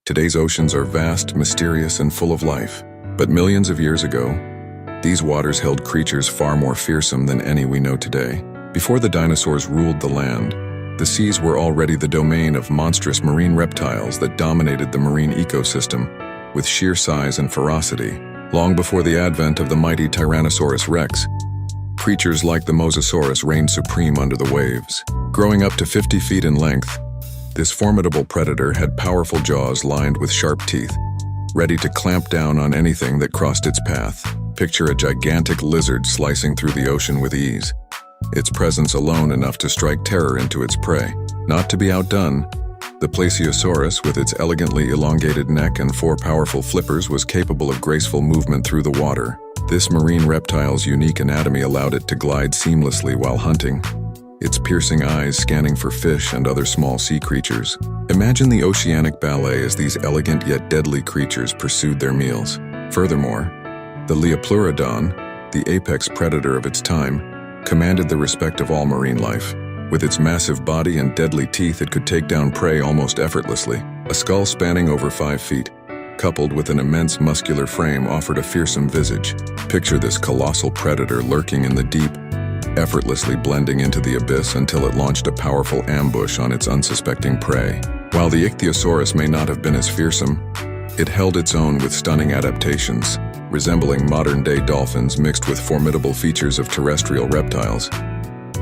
Today's oceans are vast, mysterious, and full of life. But millions of years ago, these waters held creatures far more fearsome than any we know today. Before the dinosaurs ruled the land, the seas were already the domain of monstrous marine reptiles that dominated the marine ecosystem with sheer size and ferocity. Long before the advent of the mighty Tyrannosaurus rex, creatures like the Mosasaurus reigned supreme under the waves. Growing up to 50 feet in length, this formidable predator had powerful jaws lined with sharp teeth, ready to clamp down on anything that crossed its path. Picture a gigantic lizard slicing through the ocean with ease, its presence alone enough to strike terror into its prey. Not to be outdone, the Plesiosaurus, with its elegantly elongated neck and 4 powerful flippers, was capable of graceful movement through the water. This marine reptile's unique anatomy allowed it to glide seamlessly while hunting, its piercing eyes scanning for fish and other small sea creatures. Imagine the oceanic ballet as these elegant yet deadly creatures pursued their meals. Furthermore, the Leopleurodon, the apex predator of its time, commanded the respect of all marine life. With its massive body and deadly teeth, it could take down prey almost effortlessly. A skull spanning over 5 feet, coupled with an immense muscular frame, offered a fearsome visage. Picture this colossal predator lurking in the deep, effortlessly blending into the abyss until it launched a powerful ambush on its unsuspecting prey. While the Ichthyosaurus may not have been as fearsome, it held its own with stunning adaptations, resembling modern-day dolphins mixed with formidable features of terrestrial reptiles.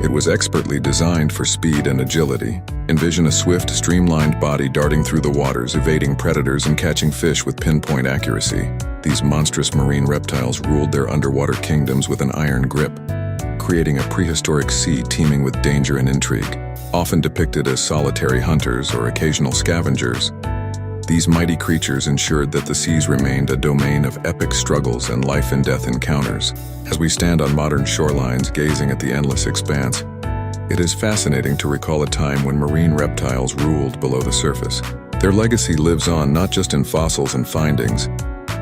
It was expertly designed for speed and agility. Envision a swift, streamlined body darting through the waters, evading predators and catching fish with pinpoint accuracy. These monstrous marine reptiles ruled their underwater kingdoms with an iron grip, creating a prehistoric sea teeming with danger and intrigue. Often depicted as solitary hunters or occasional scavengers, these mighty creatures ensured that the seas remained a domain of epic struggles and life-and-death encounters. As we stand on modern shorelines gazing at the endless expanse, it is fascinating to recall a time when marine reptiles ruled below the surface. Their legacy lives on not just in fossils and findings,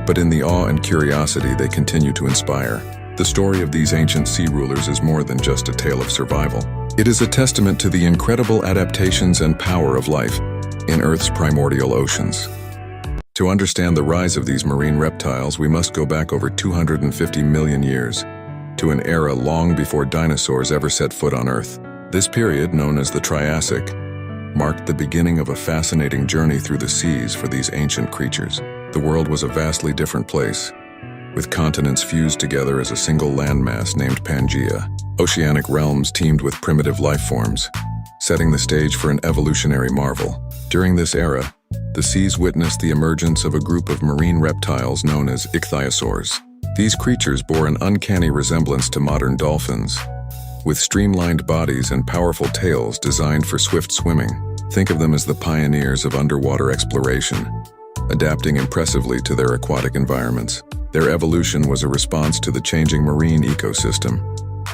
but in the awe and curiosity they continue to inspire. The story of these ancient sea rulers is more than just a tale of survival. It is a testament to the incredible adaptations and power of life in Earth's primordial oceans. To understand the rise of these marine reptiles, we must go back over 250 million years, to an era long before dinosaurs ever set foot on Earth. This period, known as the Triassic, marked the beginning of a fascinating journey through the seas for these ancient creatures. The world was a vastly different place, with continents fused together as a single landmass named Pangaea. Oceanic realms teemed with primitive life forms, setting the stage for an evolutionary marvel. During this era, the seas witnessed the emergence of a group of marine reptiles known as ichthyosaurs. These creatures bore an uncanny resemblance to modern dolphins, with streamlined bodies and powerful tails designed for swift swimming. Think of them as the pioneers of underwater exploration, adapting impressively to their aquatic environments. Their evolution was a response to the changing marine ecosystem,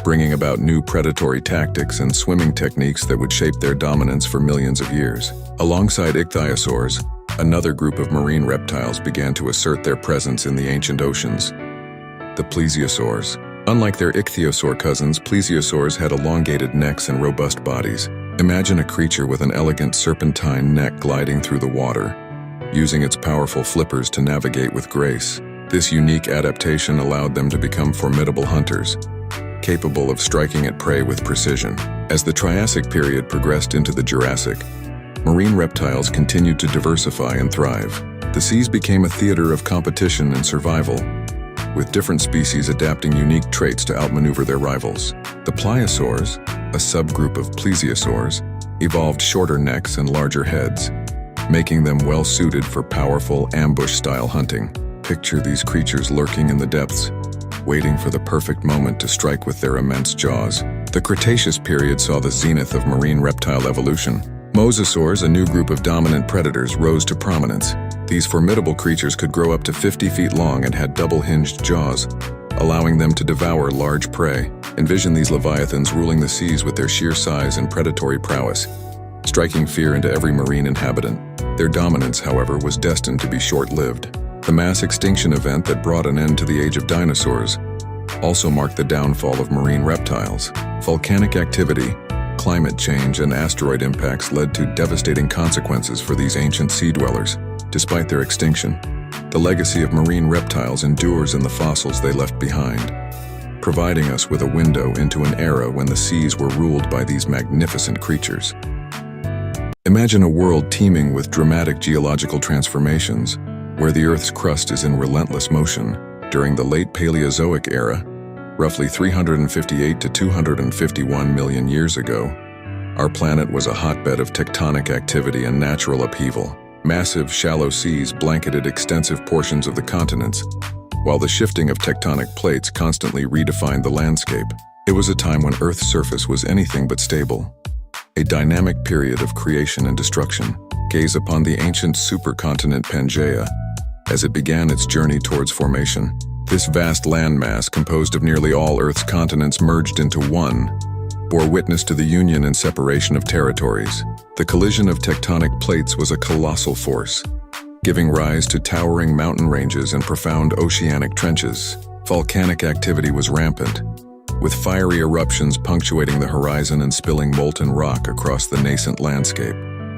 bringing about new predatory tactics and swimming techniques that would shape their dominance for millions of years. Alongside ichthyosaurs, another group of marine reptiles began to assert their presence in the ancient oceans: the plesiosaurs. Unlike their ichthyosaur cousins, plesiosaurs had elongated necks and robust bodies. Imagine a creature with an elegant serpentine neck gliding through the water, using its powerful flippers to navigate with grace. This unique adaptation allowed them to become formidable hunters, capable of striking at prey with precision. As the Triassic period progressed into the Jurassic, marine reptiles continued to diversify and thrive. The seas became a theater of competition and survival, with different species adapting unique traits to outmaneuver their rivals. The pliosaurs, a subgroup of plesiosaurs, evolved shorter necks and larger heads, making them well-suited for powerful ambush-style hunting. Picture these creatures lurking in the depths, waiting for the perfect moment to strike with their immense jaws. The Cretaceous period saw the zenith of marine reptile evolution. Mosasaurs, a new group of dominant predators, rose to prominence. These formidable creatures could grow up to 50 feet long and had double-hinged jaws, allowing them to devour large prey. Envision these leviathans ruling the seas with their sheer size and predatory prowess, striking fear into every marine inhabitant. Their dominance, however, was destined to be short-lived. The mass extinction event that brought an end to the age of dinosaurs also marked the downfall of marine reptiles. Volcanic activity, climate change, and asteroid impacts led to devastating consequences for these ancient sea dwellers. Despite their extinction, the legacy of marine reptiles endures in the fossils they left behind, providing us with a window into an era when the seas were ruled by these magnificent creatures. Imagine a world teeming with dramatic geological transformations, where the Earth's crust is in relentless motion. During the late Paleozoic era, roughly 358 to 251 million years ago, our planet was a hotbed of tectonic activity and natural upheaval. Massive, shallow seas blanketed extensive portions of the continents, while the shifting of tectonic plates constantly redefined the landscape. It was a time when Earth's surface was anything but stable, a dynamic period of creation and destruction. Gaze upon the ancient supercontinent Pangaea as it began its journey towards formation. This vast landmass, composed of nearly all Earth's continents merged into one, bore witness to the union and separation of territories. The collision of tectonic plates was a colossal force, giving rise to towering mountain ranges and profound oceanic trenches. Volcanic activity was rampant, with fiery eruptions punctuating the horizon and spilling molten rock across the nascent landscape.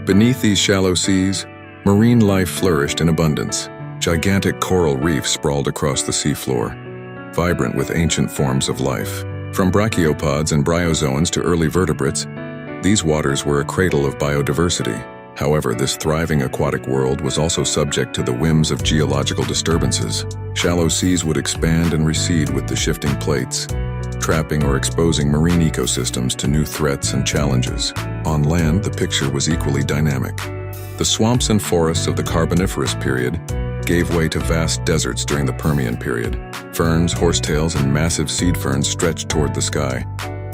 Beneath these shallow seas, marine life flourished in abundance. Gigantic coral reefs sprawled across the seafloor, vibrant with ancient forms of life. From brachiopods and bryozoans to early vertebrates, these waters were a cradle of biodiversity. However, this thriving aquatic world was also subject to the whims of geological disturbances. Shallow seas would expand and recede with the shifting plates, trapping or exposing marine ecosystems to new threats and challenges. On land, the picture was equally dynamic. The swamps and forests of the Carboniferous period gave way to vast deserts during the Permian period. Ferns, horsetails, and massive seed ferns stretched toward the sky,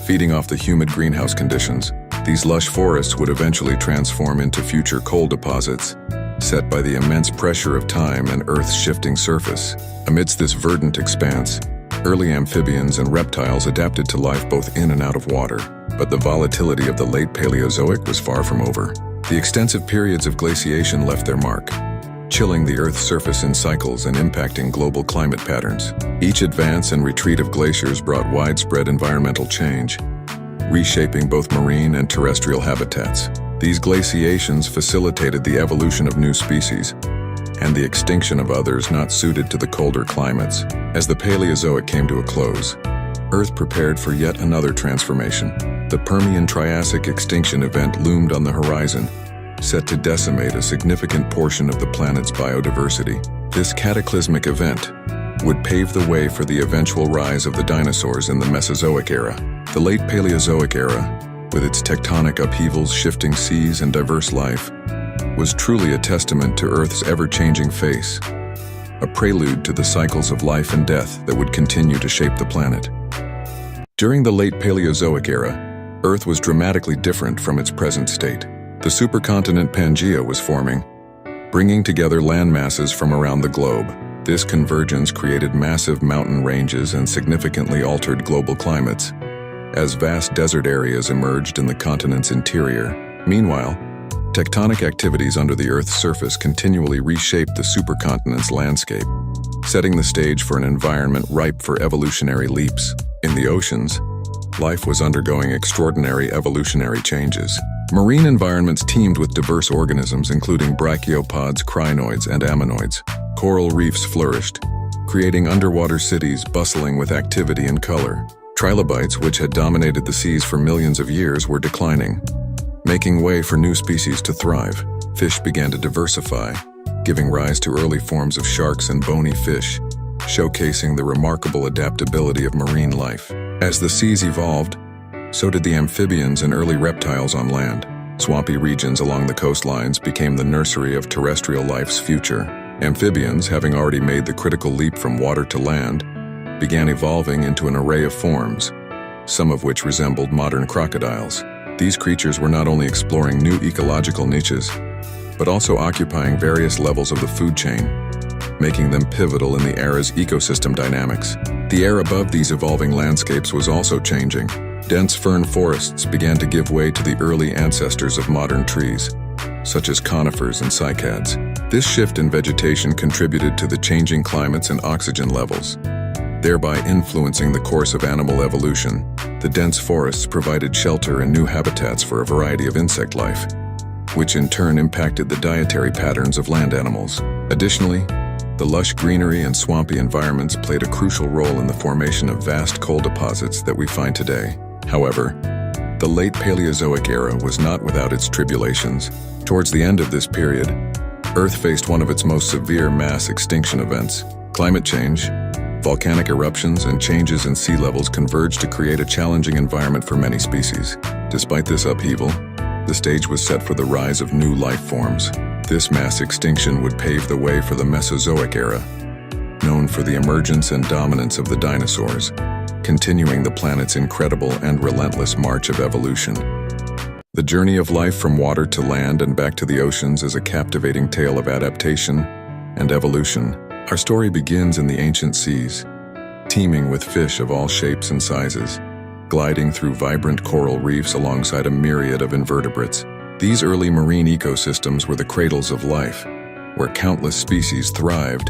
feeding off the humid greenhouse conditions. These lush forests would eventually transform into future coal deposits, set by the immense pressure of time and Earth's shifting surface. Amidst this verdant expanse, early amphibians and reptiles adapted to life both in and out of water. But the volatility of the late Paleozoic was far from over. The extensive periods of glaciation left their mark, chilling the Earth's surface in cycles and impacting global climate patterns. Each advance and retreat of glaciers brought widespread environmental change, reshaping both marine and terrestrial habitats. These glaciations facilitated the evolution of new species and the extinction of others not suited to the colder climates. As the Paleozoic came to a close, Earth prepared for yet another transformation. The Permian-Triassic extinction event loomed on the horizon, set to decimate a significant portion of the planet's biodiversity. This cataclysmic event would pave the way for the eventual rise of the dinosaurs in the Mesozoic era. The late Paleozoic era, with its tectonic upheavals, shifting seas, and diverse life, was truly a testament to Earth's ever-changing face, a prelude to the cycles of life and death that would continue to shape the planet. During the late Paleozoic era, Earth was dramatically different from its present state. The supercontinent Pangaea was forming, bringing together land masses from around the globe. This convergence created massive mountain ranges and significantly altered global climates, as vast desert areas emerged in the continent's interior. Meanwhile, tectonic activities under the Earth's surface continually reshaped the supercontinent's landscape, setting the stage for an environment ripe for evolutionary leaps. In the oceans, life was undergoing extraordinary evolutionary changes. Marine environments teemed with diverse organisms including brachiopods, crinoids, and ammonoids. Coral reefs flourished, creating underwater cities bustling with activity and color. Trilobites, which had dominated the seas for millions of years, were declining, making way for new species to thrive. Fish began to diversify, giving rise to early forms of sharks and bony fish, showcasing the remarkable adaptability of marine life. As the seas evolved, so did the amphibians and early reptiles on land. Swampy regions along the coastlines became the nursery of terrestrial life's future. Amphibians, having already made the critical leap from water to land, began evolving into an array of forms, some of which resembled modern crocodiles. These creatures were not only exploring new ecological niches, but also occupying various levels of the food chain, making them pivotal in the era's ecosystem dynamics. The air above these evolving landscapes was also changing. Dense fern forests began to give way to the early ancestors of modern trees, such as conifers and cycads. This shift in vegetation contributed to the changing climates and oxygen levels, thereby influencing the course of animal evolution. The dense forests provided shelter and new habitats for a variety of insect life, which in turn impacted the dietary patterns of land animals. Additionally, the lush greenery and swampy environments played a crucial role in the formation of vast coal deposits that we find today. However, the late Paleozoic era was not without its tribulations. Towards the end of this period, Earth faced one of its most severe mass extinction events. Climate change, volcanic eruptions, and changes in sea levels converged to create a challenging environment for many species. Despite this upheaval, the stage was set for the rise of new life forms. This mass extinction would pave the way for the Mesozoic era, known for the emergence and dominance of the dinosaurs, continuing the planet's incredible and relentless march of evolution. The journey of life from water to land and back to the oceans is a captivating tale of adaptation and evolution. Our story begins in the ancient seas, teeming with fish of all shapes and sizes, gliding through vibrant coral reefs alongside a myriad of invertebrates. These early marine ecosystems were the cradles of life, where countless species thrived,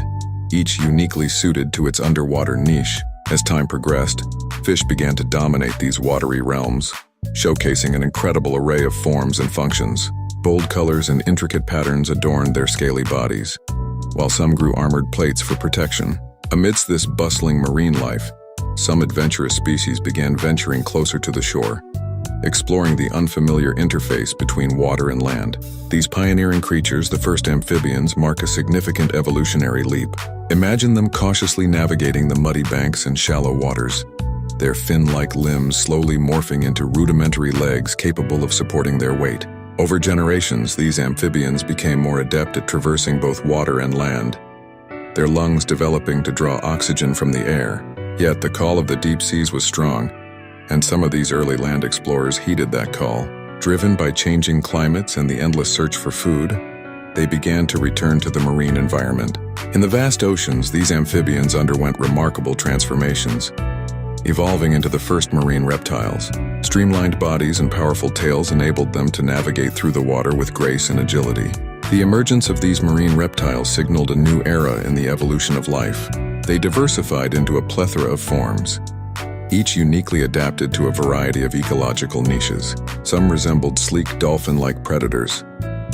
each uniquely suited to its underwater niche. As time progressed, fish began to dominate these watery realms, showcasing an incredible array of forms and functions. Bold colors and intricate patterns adorned their scaly bodies, while some grew armored plates for protection. Amidst this bustling marine life, some adventurous species began venturing closer to the shore, exploring the unfamiliar interface between water and land. These pioneering creatures, the first amphibians, mark a significant evolutionary leap. Imagine them cautiously navigating the muddy banks and shallow waters, their fin-like limbs slowly morphing into rudimentary legs capable of supporting their weight. Over generations, these amphibians became more adept at traversing both water and land, their lungs developing to draw oxygen from the air. Yet the call of the deep seas was strong, and some of these early land explorers heeded that call. Driven by changing climates and the endless search for food, they began to return to the marine environment. In the vast oceans, these amphibians underwent remarkable transformations, evolving into the first marine reptiles. Streamlined bodies and powerful tails enabled them to navigate through the water with grace and agility. The emergence of these marine reptiles signaled a new era in the evolution of life. They diversified into a plethora of forms, each uniquely adapted to a variety of ecological niches. Some resembled sleek dolphin-like predators,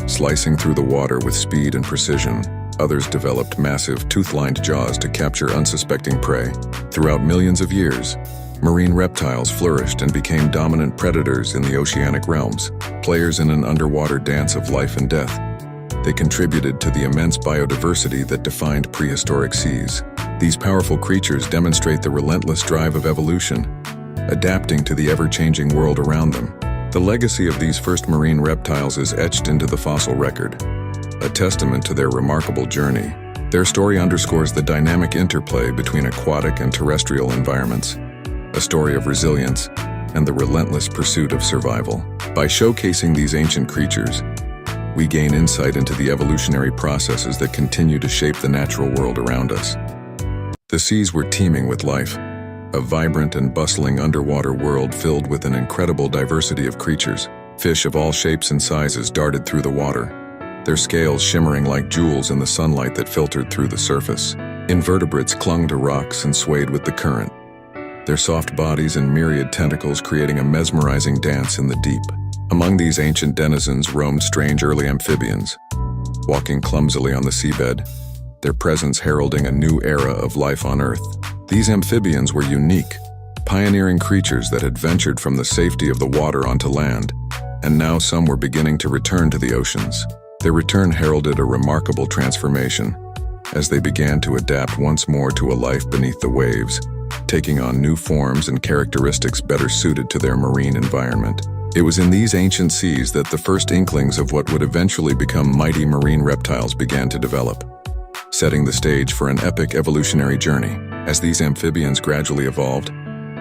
slicing through the water with speed and precision. Others developed massive, tooth-lined jaws to capture unsuspecting prey. Throughout millions of years, marine reptiles flourished and became dominant predators in the oceanic realms, players in an underwater dance of life and death. They contributed to the immense biodiversity that defined prehistoric seas. These powerful creatures demonstrate the relentless drive of evolution, adapting to the ever-changing world around them. The legacy of these first marine reptiles is etched into the fossil record, a testament to their remarkable journey. Their story underscores the dynamic interplay between aquatic and terrestrial environments, a story of resilience and the relentless pursuit of survival. By showcasing these ancient creatures, we gain insight into the evolutionary processes that continue to shape the natural world around us. The seas were teeming with life, a vibrant and bustling underwater world filled with an incredible diversity of creatures. Fish of all shapes and sizes darted through the water, their scales shimmering like jewels in the sunlight that filtered through the surface. Invertebrates clung to rocks and swayed with the current, their soft bodies and myriad tentacles creating a mesmerizing dance in the deep. Among these ancient denizens roamed strange early amphibians, walking clumsily on the seabed, their presence heralding a new era of life on Earth. These amphibians were unique, pioneering creatures that had ventured from the safety of the water onto land, and now some were beginning to return to the oceans. Their return heralded a remarkable transformation, as they began to adapt once more to a life beneath the waves, taking on new forms and characteristics better suited to their marine environment. It was in these ancient seas that the first inklings of what would eventually become mighty marine reptiles began to develop, setting the stage for an epic evolutionary journey. As these amphibians gradually evolved,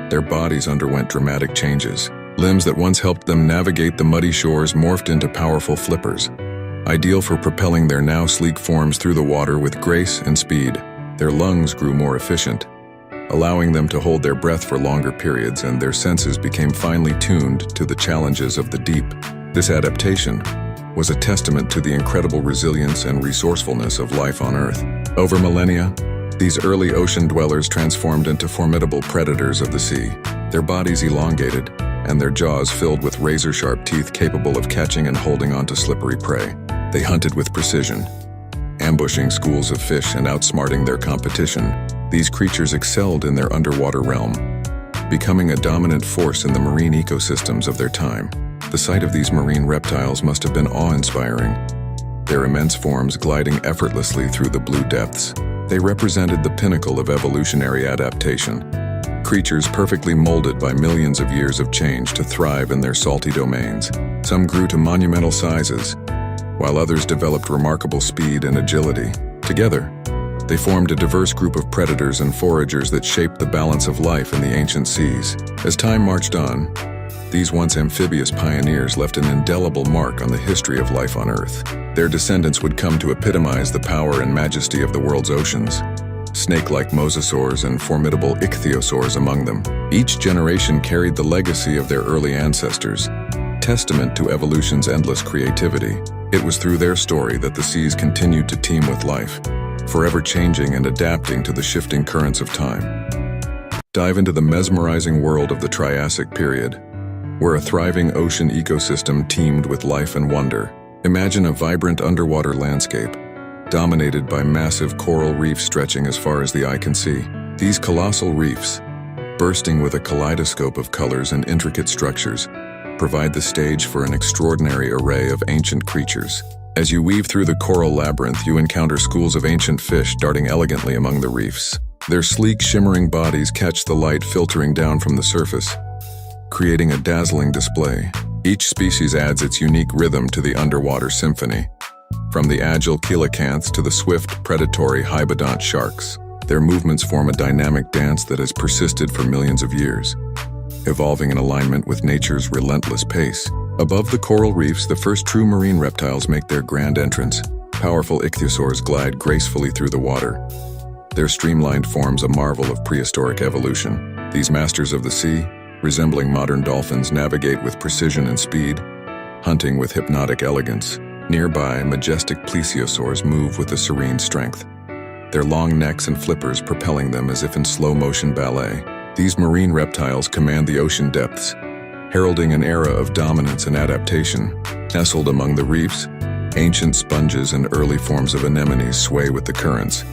their bodies underwent dramatic changes. Limbs that once helped them navigate the muddy shores morphed into powerful flippers, ideal for propelling their now sleek forms through the water with grace and speed. Their lungs grew more efficient, allowing them to hold their breath for longer periods, and their senses became finely tuned to the challenges of the deep. This adaptation was a testament to the incredible resilience and resourcefulness of life on Earth. Over millennia, these early ocean dwellers transformed into formidable predators of the sea. Their bodies elongated, and their jaws filled with razor-sharp teeth capable of catching and holding onto slippery prey. They hunted with precision, ambushing schools of fish and outsmarting their competition. These creatures excelled in their underwater realm, becoming a dominant force in the marine ecosystems of their time. The sight of these marine reptiles must have been awe-inspiring, their immense forms gliding effortlessly through the blue depths. They represented the pinnacle of evolutionary adaptation, creatures perfectly molded by millions of years of change to thrive in their salty domains. Some grew to monumental sizes, while others developed remarkable speed and agility. Together, they formed a diverse group of predators and foragers that shaped the balance of life in the ancient seas. As time marched on, these once amphibious pioneers left an indelible mark on the history of life on Earth. Their descendants would come to epitomize the power and majesty of the world's oceans, snake-like mosasaurs and formidable ichthyosaurs among them. Each generation carried the legacy of their early ancestors, testament to evolution's endless creativity. It was through their story that the seas continued to teem with life, forever changing and adapting to the shifting currents of time. Dive into the mesmerizing world of the Triassic period, where a thriving ocean ecosystem teemed with life and wonder. Imagine a vibrant underwater landscape, dominated by massive coral reefs stretching as far as the eye can see. These colossal reefs, bursting with a kaleidoscope of colors and intricate structures, provide the stage for an extraordinary array of ancient creatures. As you weave through the coral labyrinth, you encounter schools of ancient fish darting elegantly among the reefs. Their sleek, shimmering bodies catch the light filtering down from the surface, creating a dazzling display. Each species adds its unique rhythm to the underwater symphony, from the agile coelacanths to the swift, predatory hybodont sharks. Their movements form a dynamic dance that has persisted for millions of years, evolving in alignment with nature's relentless pace. Above the coral reefs, the first true marine reptiles make their grand entrance. Powerful ichthyosaurs glide gracefully through the water, their streamlined forms a marvel of prehistoric evolution. These masters of the sea, resembling modern dolphins, navigate with precision and speed, hunting with hypnotic elegance. Nearby, majestic plesiosaurs move with a serene strength, their long necks and flippers propelling them as if in slow-motion ballet. These marine reptiles command the ocean depths, heralding an era of dominance and adaptation. Nestled among the reefs, ancient sponges and early forms of anemones sway with the currents,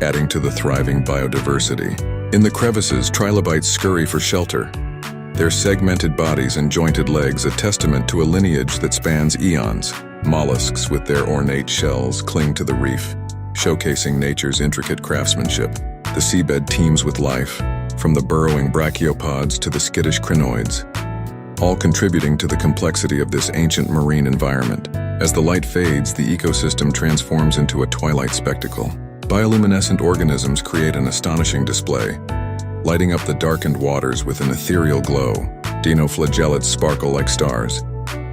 adding to the thriving biodiversity. In the crevices, trilobites scurry for shelter, their segmented bodies and jointed legs a testament to a lineage that spans eons. Mollusks with their ornate shells cling to the reef, showcasing nature's intricate craftsmanship. The seabed teems with life, from the burrowing brachiopods to the skittish crinoids, all contributing to the complexity of this ancient marine environment. As the light fades, the ecosystem transforms into a twilight spectacle. Bioluminescent organisms create an astonishing display, lighting up the darkened waters with an ethereal glow. Dinoflagellates sparkle like stars,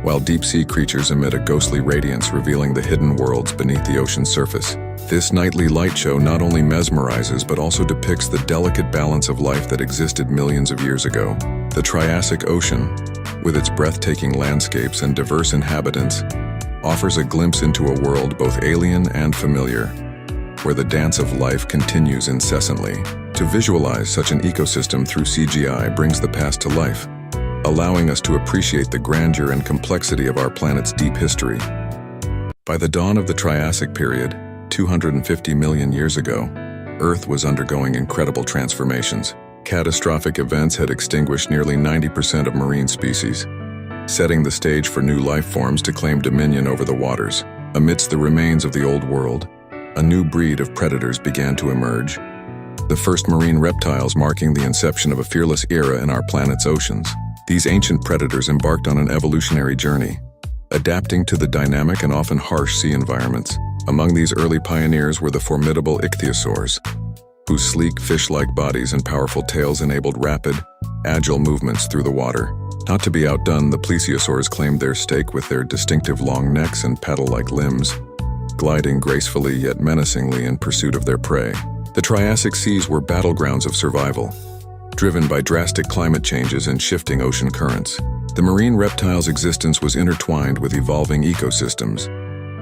while deep-sea creatures emit a ghostly radiance revealing the hidden worlds beneath the ocean's surface. This nightly light show not only mesmerizes but also depicts the delicate balance of life that existed millions of years ago. The Triassic Ocean, with its breathtaking landscapes and diverse inhabitants, offers a glimpse into a world both alien and familiar, where the dance of life continues incessantly. To visualize such an ecosystem through CGI brings the past to life, allowing us to appreciate the grandeur and complexity of our planet's deep history. By the dawn of the Triassic period, 250 million years ago, Earth was undergoing incredible transformations. Catastrophic events had extinguished nearly 90% of marine species, setting the stage for new life forms to claim dominion over the waters. Amidst the remains of the old world, a new breed of predators began to emerge, the first marine reptiles marking the inception of a fearless era in our planet's oceans. These ancient predators embarked on an evolutionary journey, adapting to the dynamic and often harsh sea environments. Among these early pioneers were the formidable ichthyosaurs, whose sleek fish-like bodies and powerful tails enabled rapid, agile movements through the water. Not to be outdone, the plesiosaurs claimed their stake with their distinctive long necks and paddle-like limbs, gliding gracefully yet menacingly in pursuit of their prey. The Triassic seas were battlegrounds of survival, driven by drastic climate changes and shifting ocean currents. The marine reptiles' existence was intertwined with evolving ecosystems,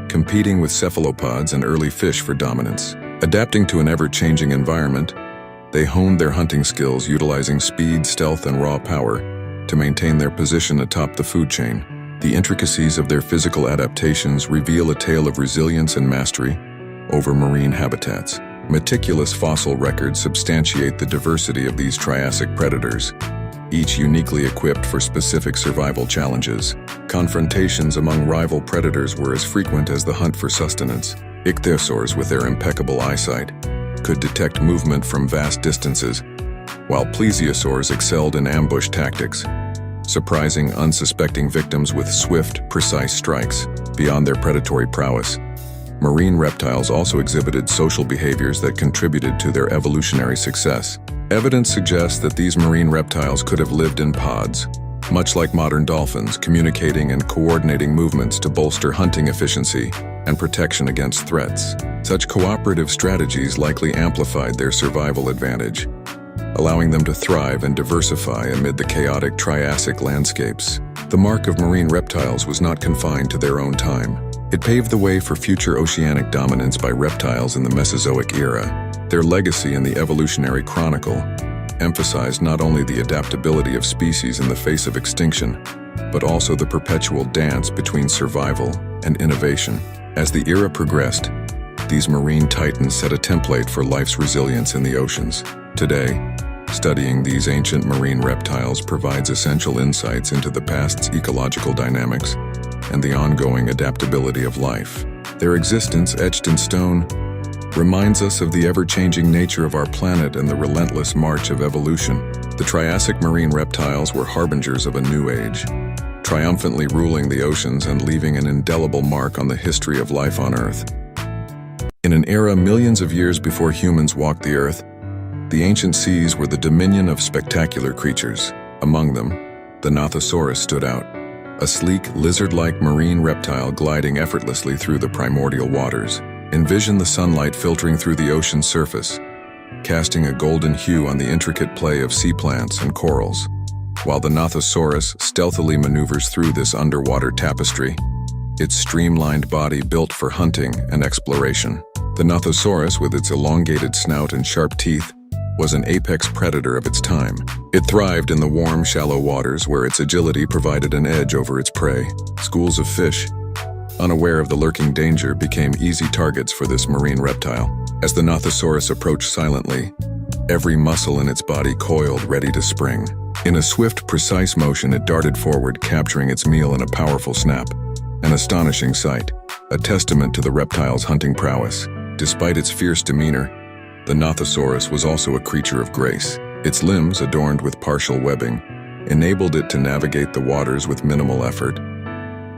competing with cephalopods and early fish for dominance. Adapting to an ever-changing environment, they honed their hunting skills utilizing speed, stealth, and raw power, to maintain their position atop the food chain. The intricacies of their physical adaptations reveal a tale of resilience and mastery over marine habitats. Meticulous fossil records substantiate the diversity of these Triassic predators, each uniquely equipped for specific survival challenges. Confrontations among rival predators were as frequent as the hunt for sustenance. Ichthyosaurs, with their impeccable eyesight, could detect movement from vast distances, while plesiosaurs excelled in ambush tactics, surprising unsuspecting victims with swift, precise strikes. Beyond their predatory prowess, marine reptiles also exhibited social behaviors that contributed to their evolutionary success. Evidence suggests that these marine reptiles could have lived in pods, much like modern dolphins, communicating and coordinating movements to bolster hunting efficiency and protection against threats. Such cooperative strategies likely amplified their survival advantage, allowing them to thrive and diversify amid the chaotic Triassic landscapes. The mark of marine reptiles was not confined to their own time. It paved the way for future oceanic dominance by reptiles in the Mesozoic era. Their legacy in the evolutionary chronicle emphasized not only the adaptability of species in the face of extinction, but also the perpetual dance between survival and innovation. As the era progressed, these marine titans set a template for life's resilience in the oceans. Today, studying these ancient marine reptiles provides essential insights into the past's ecological dynamics and the ongoing adaptability of life. Their existence, etched in stone, reminds us of the ever-changing nature of our planet and the relentless march of evolution. The Triassic marine reptiles were harbingers of a new age, triumphantly ruling the oceans and leaving an indelible mark on the history of life on Earth. In an era millions of years before humans walked the Earth, the ancient seas were the dominion of spectacular creatures. Among them, the Nothosaurus stood out, a sleek, lizard-like marine reptile gliding effortlessly through the primordial waters. Envision the sunlight filtering through the ocean's surface, casting a golden hue on the intricate play of sea plants and corals. While the Nothosaurus stealthily maneuvers through this underwater tapestry, its streamlined body built for hunting and exploration. The Nothosaurus, with its elongated snout and sharp teeth, was an apex predator of its time. It thrived in the warm, shallow waters where its agility provided an edge over its prey. Schools of fish, unaware of the lurking danger, became easy targets for this marine reptile. As the Nothosaurus approached silently, every muscle in its body coiled, ready to spring. In a swift, precise motion, it darted forward, capturing its meal in a powerful snap. An astonishing sight, a testament to the reptile's hunting prowess. Despite its fierce demeanor, the Nothosaurus was also a creature of grace. Its limbs, adorned with partial webbing, enabled it to navigate the waters with minimal effort,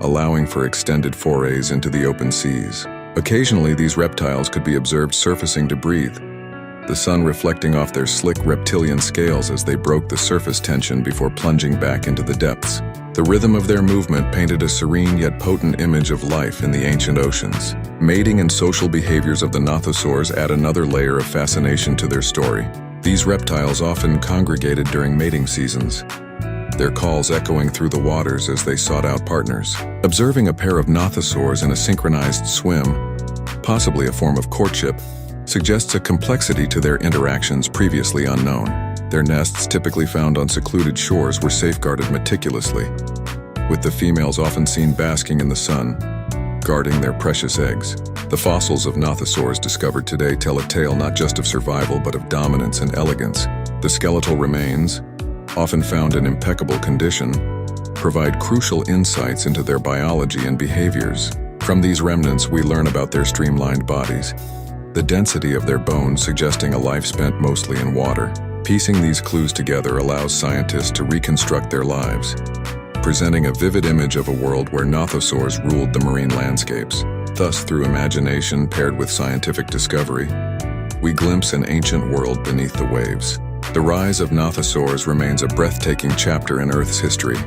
allowing for extended forays into the open seas. Occasionally, these reptiles could be observed surfacing to breathe, the sun reflecting off their slick reptilian scales as they broke the surface tension before plunging back into the depths. The rhythm of their movement painted a serene yet potent image of life in the ancient oceans. Mating and social behaviors of the Nothosaurs add another layer of fascination to their story. These reptiles often congregated during mating seasons, their calls echoing through the waters as they sought out partners. Observing a pair of Nothosaurs in a synchronized swim, possibly a form of courtship, suggests a complexity to their interactions previously unknown. Their nests, typically found on secluded shores, were safeguarded meticulously, with the females often seen basking in the sun, guarding their precious eggs. The fossils of Nothosaurs discovered today tell a tale not just of survival but of dominance and elegance. The skeletal remains, often found in impeccable condition, provide crucial insights into their biology and behaviors. From these remnants, we learn about their streamlined bodies, the density of their bones suggesting a life spent mostly in water. Piecing these clues together allows scientists to reconstruct their lives, presenting a vivid image of a world where Nothosaurs ruled the marine landscapes. Thus, through imagination paired with scientific discovery, we glimpse an ancient world beneath the waves. The rise of Nothosaurs remains a breathtaking chapter in Earth's history,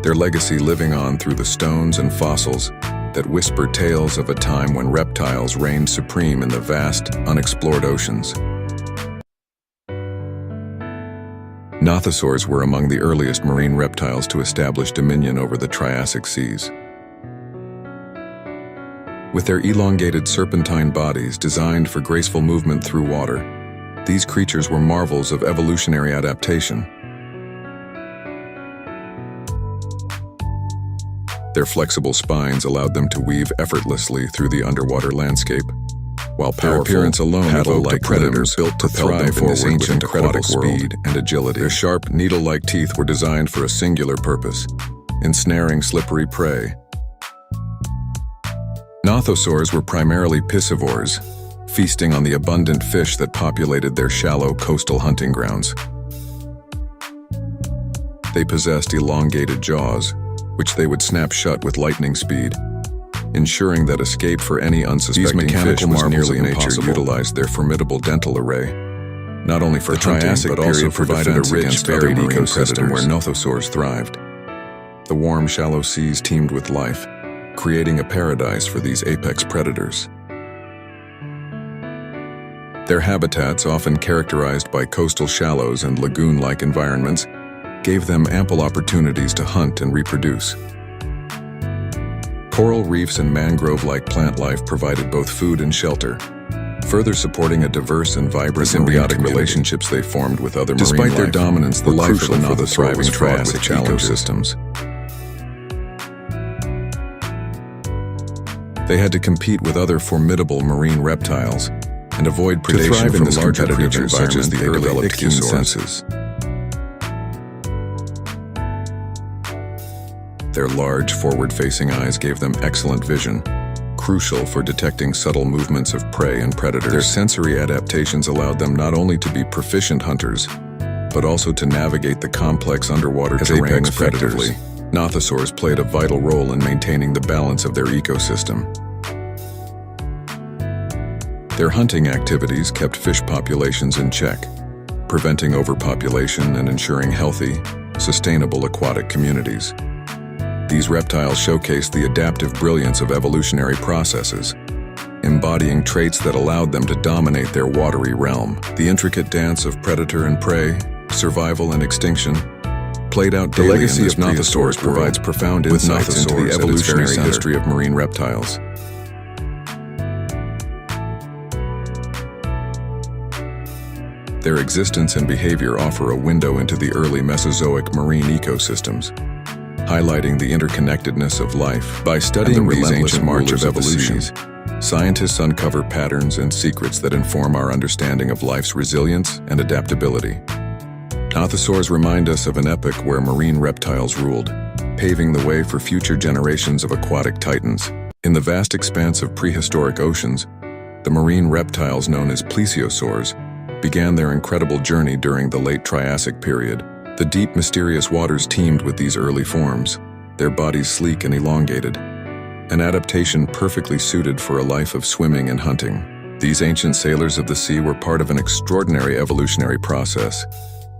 their legacy living on through the stones and fossils that whisper tales of a time when reptiles reigned supreme in the vast, unexplored oceans. Nothosaurs were among the earliest marine reptiles to establish dominion over the Triassic seas. With their elongated serpentine bodies designed for graceful movement through water, these creatures were marvels of evolutionary adaptation. Their flexible spines allowed them to weave effortlessly through the underwater landscape, while powerful, appearance alone evoked a predator built to thrive in this ancient aquatic speed and agility. Their sharp, needle-like teeth were designed for a singular purpose: ensnaring slippery prey. Nothosaurs were primarily piscivores, feasting on the abundant fish that populated their shallow coastal hunting grounds. They possessed elongated jaws, which they would snap shut with lightning speed, ensuring that escape for any unsuspecting fish was nearly impossible. Utilized their formidable dental array, not only for hunting, but also provided a rich, varied ecosystem where nothosaurs thrived. The warm, shallow seas teemed with life, creating a paradise for these apex predators. Their habitats, often characterized by coastal shallows and lagoon-like environments, gave them ample opportunities to hunt and reproduce. Coral reefs and mangrove-like plant life provided both food and shelter, further supporting a diverse and vibrant symbiotic relationships they formed with other marine life. Despite their dominance, the life of the thriving Triassic ecosystems. They had to compete with other formidable marine reptiles and avoid predation from larger creatures such as the early ichthyosaurs. Their large, forward-facing eyes gave them excellent vision, crucial for detecting subtle movements of prey and predators. Their sensory adaptations allowed them not only to be proficient hunters, but also to navigate the complex underwater terrain effectively. Nothosaurs played a vital role in maintaining the balance of their ecosystem. Their hunting activities kept fish populations in check, preventing overpopulation and ensuring healthy, sustainable aquatic communities. These reptiles showcased the adaptive brilliance of evolutionary processes, embodying traits that allowed them to dominate their watery realm. The intricate dance of predator and prey, survival and extinction, played out daily. The legacy of Nothosaurs provides profound insights into the evolutionary history of marine reptiles. Their existence and behavior offer a window into the early Mesozoic marine ecosystems, highlighting the interconnectedness of life. By studying these ancient march of evolution, scientists uncover patterns and secrets that inform our understanding of life's resilience and adaptability. Nothosaurs remind us of an epoch where marine reptiles ruled, paving the way for future generations of aquatic titans. In the vast expanse of prehistoric oceans, the marine reptiles known as plesiosaurs began their incredible journey during the late Triassic period. The deep, mysterious waters teemed with these early forms, their bodies sleek and elongated, an adaptation perfectly suited for a life of swimming and hunting. These ancient sailors of the sea were part of an extraordinary evolutionary process,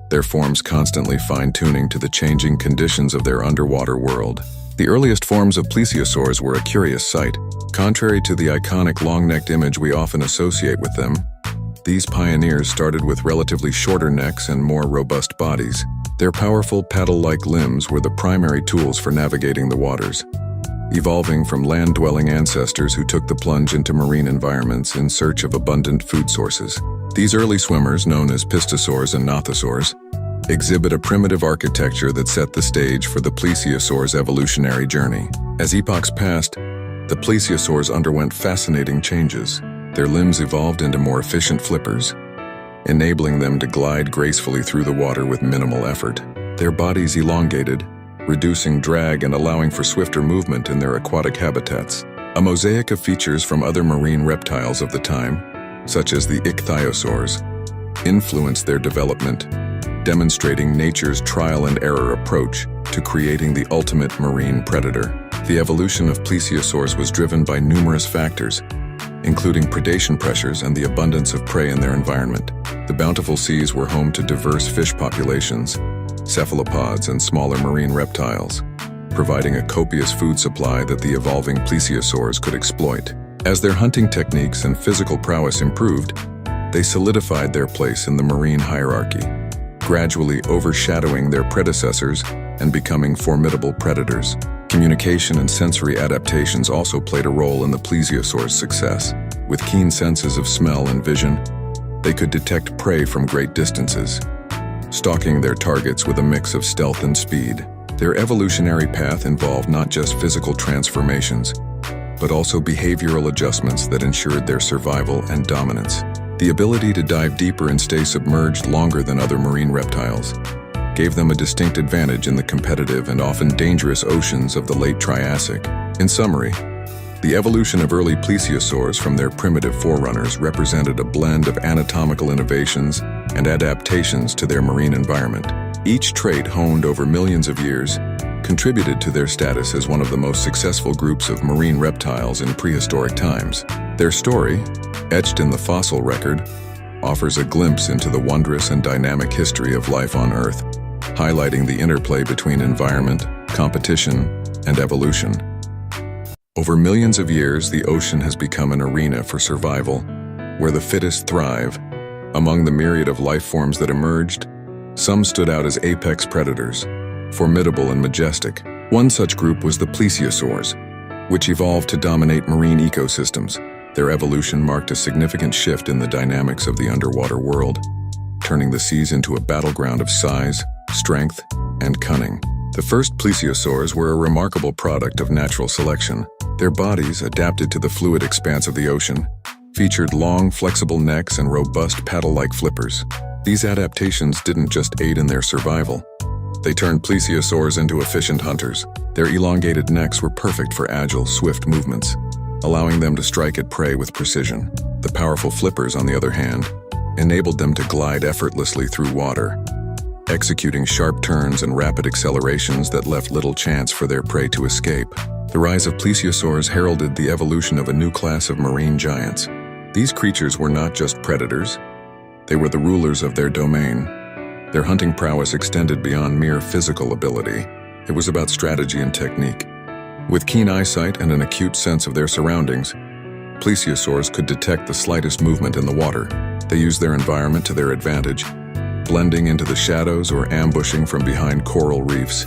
their forms constantly fine-tuning to the changing conditions of their underwater world. The earliest forms of plesiosaurs were a curious sight. Contrary to the iconic long-necked image we often associate with them, these pioneers started with relatively shorter necks and more robust bodies. Their powerful paddle-like limbs were the primary tools for navigating the waters, evolving from land-dwelling ancestors who took the plunge into marine environments in search of abundant food sources. These early swimmers, known as pistosaurs and nothosaurs, exhibit a primitive architecture that set the stage for the plesiosaurs' evolutionary journey. As epochs passed, the plesiosaurs underwent fascinating changes. Their limbs evolved into more efficient flippers, enabling them to glide gracefully through the water with minimal effort. Their bodies elongated, reducing drag and allowing for swifter movement in their aquatic habitats. A mosaic of features from other marine reptiles of the time, such as the ichthyosaurs, influenced their development, demonstrating nature's trial-and-error approach to creating the ultimate marine predator. The evolution of plesiosaurs was driven by numerous factors, including predation pressures and the abundance of prey in their environment. The bountiful seas were home to diverse fish populations, cephalopods, and smaller marine reptiles, providing a copious food supply that the evolving plesiosaurs could exploit. As their hunting techniques and physical prowess improved, they solidified their place in the marine hierarchy, gradually overshadowing their predecessors and becoming formidable predators. Communication and sensory adaptations also played a role in the plesiosaurs' success. With keen senses of smell and vision, they could detect prey from great distances, stalking their targets with a mix of stealth and speed. Their evolutionary path involved not just physical transformations, but also behavioral adjustments that ensured their survival and dominance. The ability to dive deeper and stay submerged longer than other marine reptiles gave them a distinct advantage in the competitive and often dangerous oceans of the late Triassic. In summary, the evolution of early plesiosaurs from their primitive forerunners represented a blend of anatomical innovations and adaptations to their marine environment. Each trait, honed over millions of years, contributed to their status as one of the most successful groups of marine reptiles in prehistoric times. Their story, etched in the fossil record, offers a glimpse into the wondrous and dynamic history of life on Earth, highlighting the interplay between environment, competition, and evolution. Over millions of years, the ocean has become an arena for survival, where the fittest thrive. Among the myriad of life forms that emerged, some stood out as apex predators, formidable and majestic. One such group was the plesiosaurs, which evolved to dominate marine ecosystems. Their evolution marked a significant shift in the dynamics of the underwater world, turning the seas into a battleground of size, strength, and cunning. The first plesiosaurs were a remarkable product of natural selection. Their bodies, adapted to the fluid expanse of the ocean, featured long, flexible necks and robust paddle-like flippers. These adaptations didn't just aid in their survival. They turned plesiosaurs into efficient hunters. Their elongated necks were perfect for agile, swift movements, allowing them to strike at prey with precision. The powerful flippers, on the other hand, enabled them to glide effortlessly through water, executing sharp turns and rapid accelerations that left little chance for their prey to escape. The rise of plesiosaurs heralded the evolution of a new class of marine giants. These creatures were not just predators, they were the rulers of their domain. Their hunting prowess extended beyond mere physical ability. It was about strategy and technique. With keen eyesight and an acute sense of their surroundings, plesiosaurs could detect the slightest movement in the water. They used their environment to their advantage, blending into the shadows or ambushing from behind coral reefs,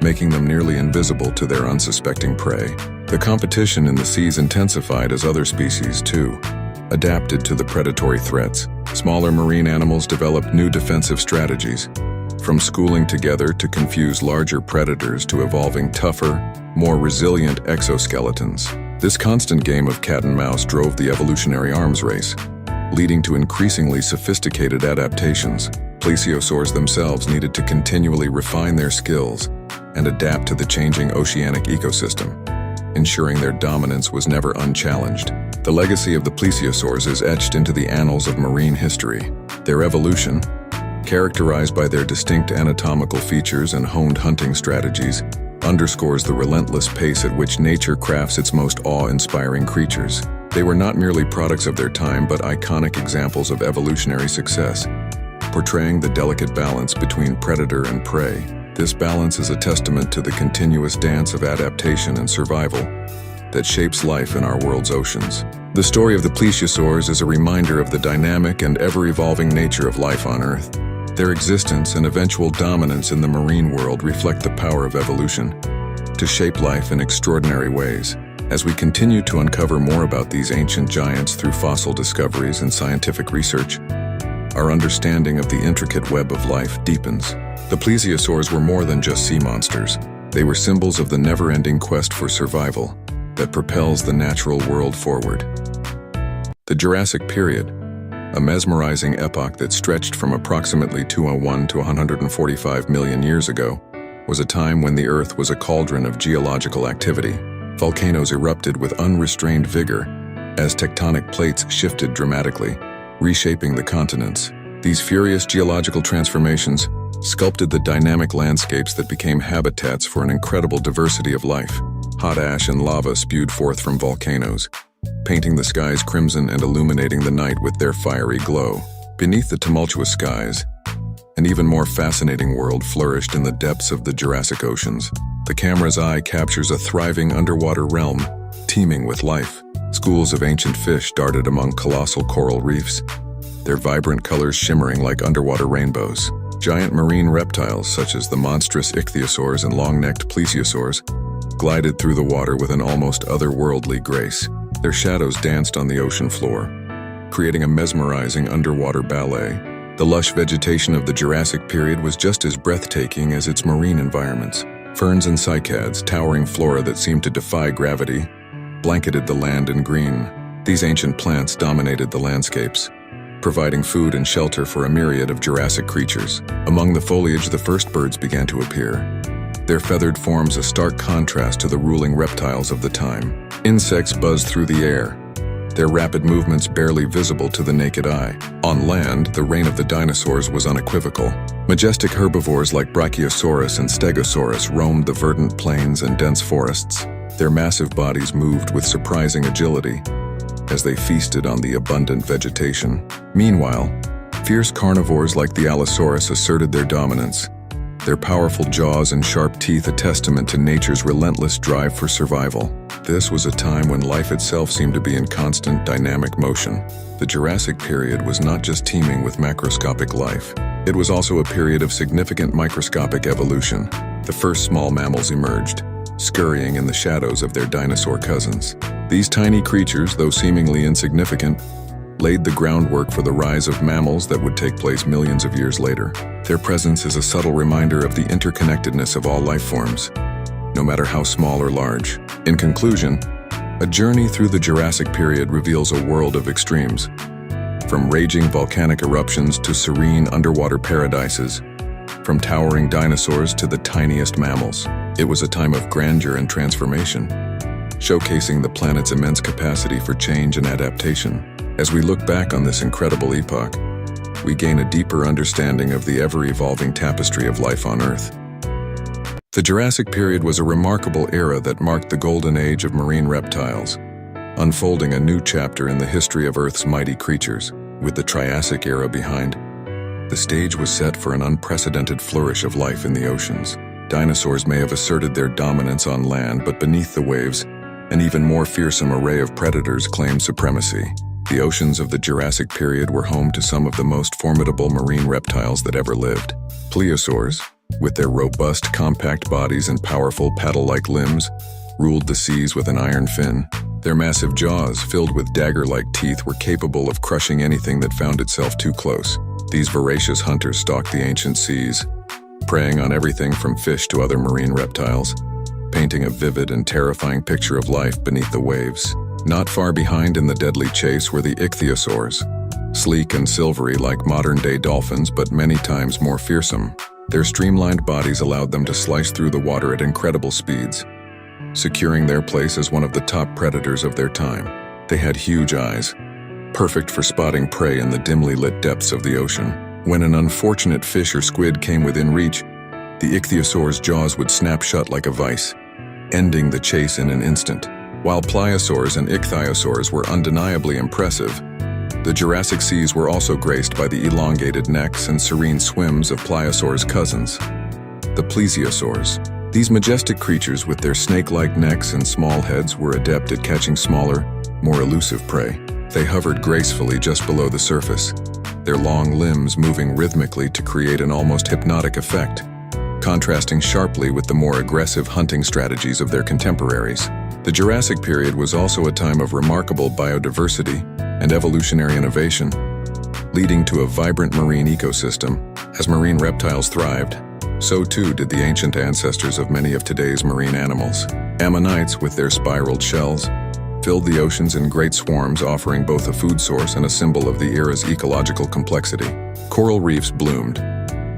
making them nearly invisible to their unsuspecting prey. The competition in the seas intensified as other species, too, adapted to the predatory threats. Smaller marine animals developed new defensive strategies, from schooling together to confuse larger predators to evolving tougher, more resilient exoskeletons. This constant game of cat and mouse drove the evolutionary arms race, leading to increasingly sophisticated adaptations. Plesiosaurs themselves needed to continually refine their skills and adapt to the changing oceanic ecosystem, ensuring their dominance was never unchallenged. The legacy of the plesiosaurs is etched into the annals of marine history. Their evolution, characterized by their distinct anatomical features and honed hunting strategies, underscores the relentless pace at which nature crafts its most awe-inspiring creatures. They were not merely products of their time, but iconic examples of evolutionary success, portraying the delicate balance between predator and prey. This balance is a testament to the continuous dance of adaptation and survival that shapes life in our world's oceans. The story of the plesiosaurs is a reminder of the dynamic and ever-evolving nature of life on Earth. Their existence and eventual dominance in the marine world reflect the power of evolution to shape life in extraordinary ways. As we continue to uncover more about these ancient giants through fossil discoveries and scientific research, our understanding of the intricate web of life deepens. The plesiosaurs were more than just sea monsters. They were symbols of the never-ending quest for survival that propels the natural world forward. The Jurassic period, a mesmerizing epoch that stretched from approximately 201 to 145 million years ago, was a time when the Earth was a cauldron of geological activity. Volcanoes erupted with unrestrained vigor as tectonic plates shifted dramatically, reshaping the continents. These furious geological transformations sculpted the dynamic landscapes that became habitats for an incredible diversity of life. Hot ash and lava spewed forth from volcanoes, painting the skies crimson and illuminating the night with their fiery glow. Beneath the tumultuous skies, an even more fascinating world flourished in the depths of the Jurassic oceans. The camera's eye captures a thriving underwater realm, teeming with life. Schools of ancient fish darted among colossal coral reefs, their vibrant colors shimmering like underwater rainbows. Giant marine reptiles such as the monstrous ichthyosaurs and long-necked plesiosaurs glided through the water with an almost otherworldly grace. Their shadows danced on the ocean floor, creating a mesmerizing underwater ballet. The lush vegetation of the Jurassic period was just as breathtaking as its marine environments. Ferns and cycads, towering flora that seemed to defy gravity, blanketed the land in green. These ancient plants dominated the landscapes, providing food and shelter for a myriad of Jurassic creatures. Among the foliage, the first birds began to appear, their feathered forms a stark contrast to the ruling reptiles of the time. Insects buzzed through the air, their rapid movements barely visible to the naked eye. On land, the reign of the dinosaurs was unequivocal. Majestic herbivores like Brachiosaurus and Stegosaurus roamed the verdant plains and dense forests. Their massive bodies moved with surprising agility as they feasted on the abundant vegetation. Meanwhile, fierce carnivores like the Allosaurus asserted their dominance, their powerful jaws and sharp teeth a testament to nature's relentless drive for survival. This was a time when life itself seemed to be in constant dynamic motion. The Jurassic period was not just teeming with macroscopic life. It was also a period of significant microscopic evolution. The first small mammals emerged, scurrying in the shadows of their dinosaur cousins. These tiny creatures, though seemingly insignificant, laid the groundwork for the rise of mammals that would take place millions of years later. Their presence is a subtle reminder of the interconnectedness of all life forms, no matter how small or large. In conclusion, a journey through the Jurassic period reveals a world of extremes, from raging volcanic eruptions to serene underwater paradises, from towering dinosaurs to the tiniest mammals. It was a time of grandeur and transformation, showcasing the planet's immense capacity for change and adaptation. As we look back on this incredible epoch, we gain a deeper understanding of the ever-evolving tapestry of life on Earth. The Jurassic period was a remarkable era that marked the golden age of marine reptiles, unfolding a new chapter in the history of Earth's mighty creatures. With the Triassic era behind, the stage was set for an unprecedented flourish of life in the oceans. Dinosaurs may have asserted their dominance on land, but beneath the waves, an even more fearsome array of predators claimed supremacy. The oceans of the Jurassic period were home to some of the most formidable marine reptiles that ever lived. Plesiosaurs, with their robust, compact bodies and powerful paddle-like limbs, ruled the seas with an iron fin. Their massive jaws, filled with dagger-like teeth, were capable of crushing anything that found itself too close. These voracious hunters stalked the ancient seas, preying on everything from fish to other marine reptiles, painting a vivid and terrifying picture of life beneath the waves. Not far behind in the deadly chase were the ichthyosaurs, sleek and silvery like modern-day dolphins, but many times more fearsome. Their streamlined bodies allowed them to slice through the water at incredible speeds, securing their place as one of the top predators of their time. They had huge eyes, perfect for spotting prey in the dimly lit depths of the ocean. When an unfortunate fish or squid came within reach, the ichthyosaur's jaws would snap shut like a vice, ending the chase in an instant. While pliosaurs and ichthyosaurs were undeniably impressive, the Jurassic seas were also graced by the elongated necks and serene swims of pliosaurs' cousins, the plesiosaurs. These majestic creatures with their snake-like necks and small heads were adept at catching smaller, more elusive prey. They hovered gracefully just below the surface, their long limbs moving rhythmically to create an almost hypnotic effect, contrasting sharply with the more aggressive hunting strategies of their contemporaries. The Jurassic period was also a time of remarkable biodiversity and evolutionary innovation, leading to a vibrant marine ecosystem. As marine reptiles thrived, so too did the ancient ancestors of many of today's marine animals. Ammonites, with their spiraled shells, filled the oceans in great swarms, offering both a food source and a symbol of the era's ecological complexity. Coral reefs bloomed,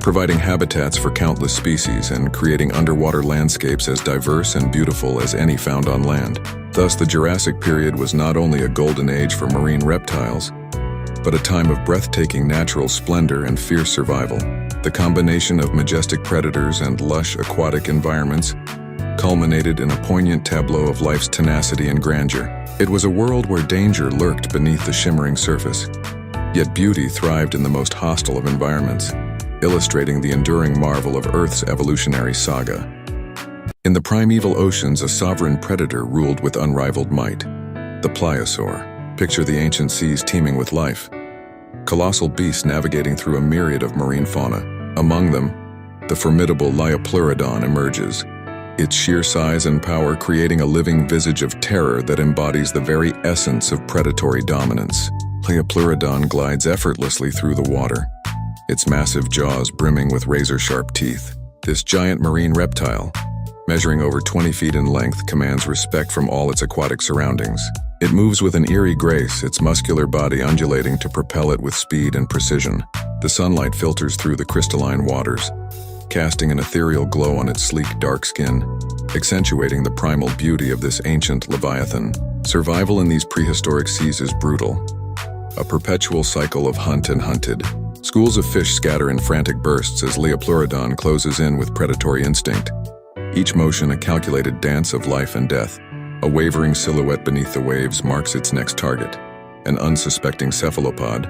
providing habitats for countless species and creating underwater landscapes as diverse and beautiful as any found on land. Thus, the Jurassic period was not only a golden age for marine reptiles, but a time of breathtaking natural splendor and fierce survival. The combination of majestic predators and lush aquatic environments culminated in a poignant tableau of life's tenacity and grandeur. It was a world where danger lurked beneath the shimmering surface, yet beauty thrived in the most hostile of environments, illustrating the enduring marvel of Earth's evolutionary saga. In the primeval oceans, a sovereign predator ruled with unrivaled might, the pliosaur. Picture the ancient seas teeming with life, colossal beasts navigating through a myriad of marine fauna. Among them, the formidable Liopleurodon emerges, its sheer size and power creating a living visage of terror that embodies the very essence of predatory dominance. Liopleurodon glides effortlessly through the water, its massive jaws brimming with razor-sharp teeth. This giant marine reptile, measuring over 20 feet in length, commands respect from all its aquatic surroundings. It moves with an eerie grace, its muscular body undulating to propel it with speed and precision. The sunlight filters through the crystalline waters, casting an ethereal glow on its sleek, dark skin, accentuating the primal beauty of this ancient leviathan. Survival in these prehistoric seas is brutal. A perpetual cycle of hunt and hunted. Schools of fish scatter in frantic bursts as Leopleurodon closes in with predatory instinct. Each motion a calculated dance of life and death. A wavering silhouette beneath the waves marks its next target, an unsuspecting cephalopod.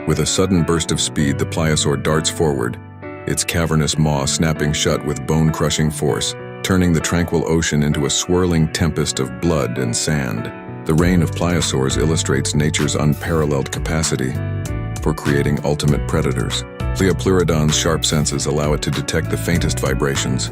With a sudden burst of speed, the pliosaur darts forward, its cavernous maw snapping shut with bone-crushing force, turning the tranquil ocean into a swirling tempest of blood and sand. The reign of pliosaurs illustrates nature's unparalleled capacity for creating ultimate predators. Leopleurodon's sharp senses allow it to detect the faintest vibrations,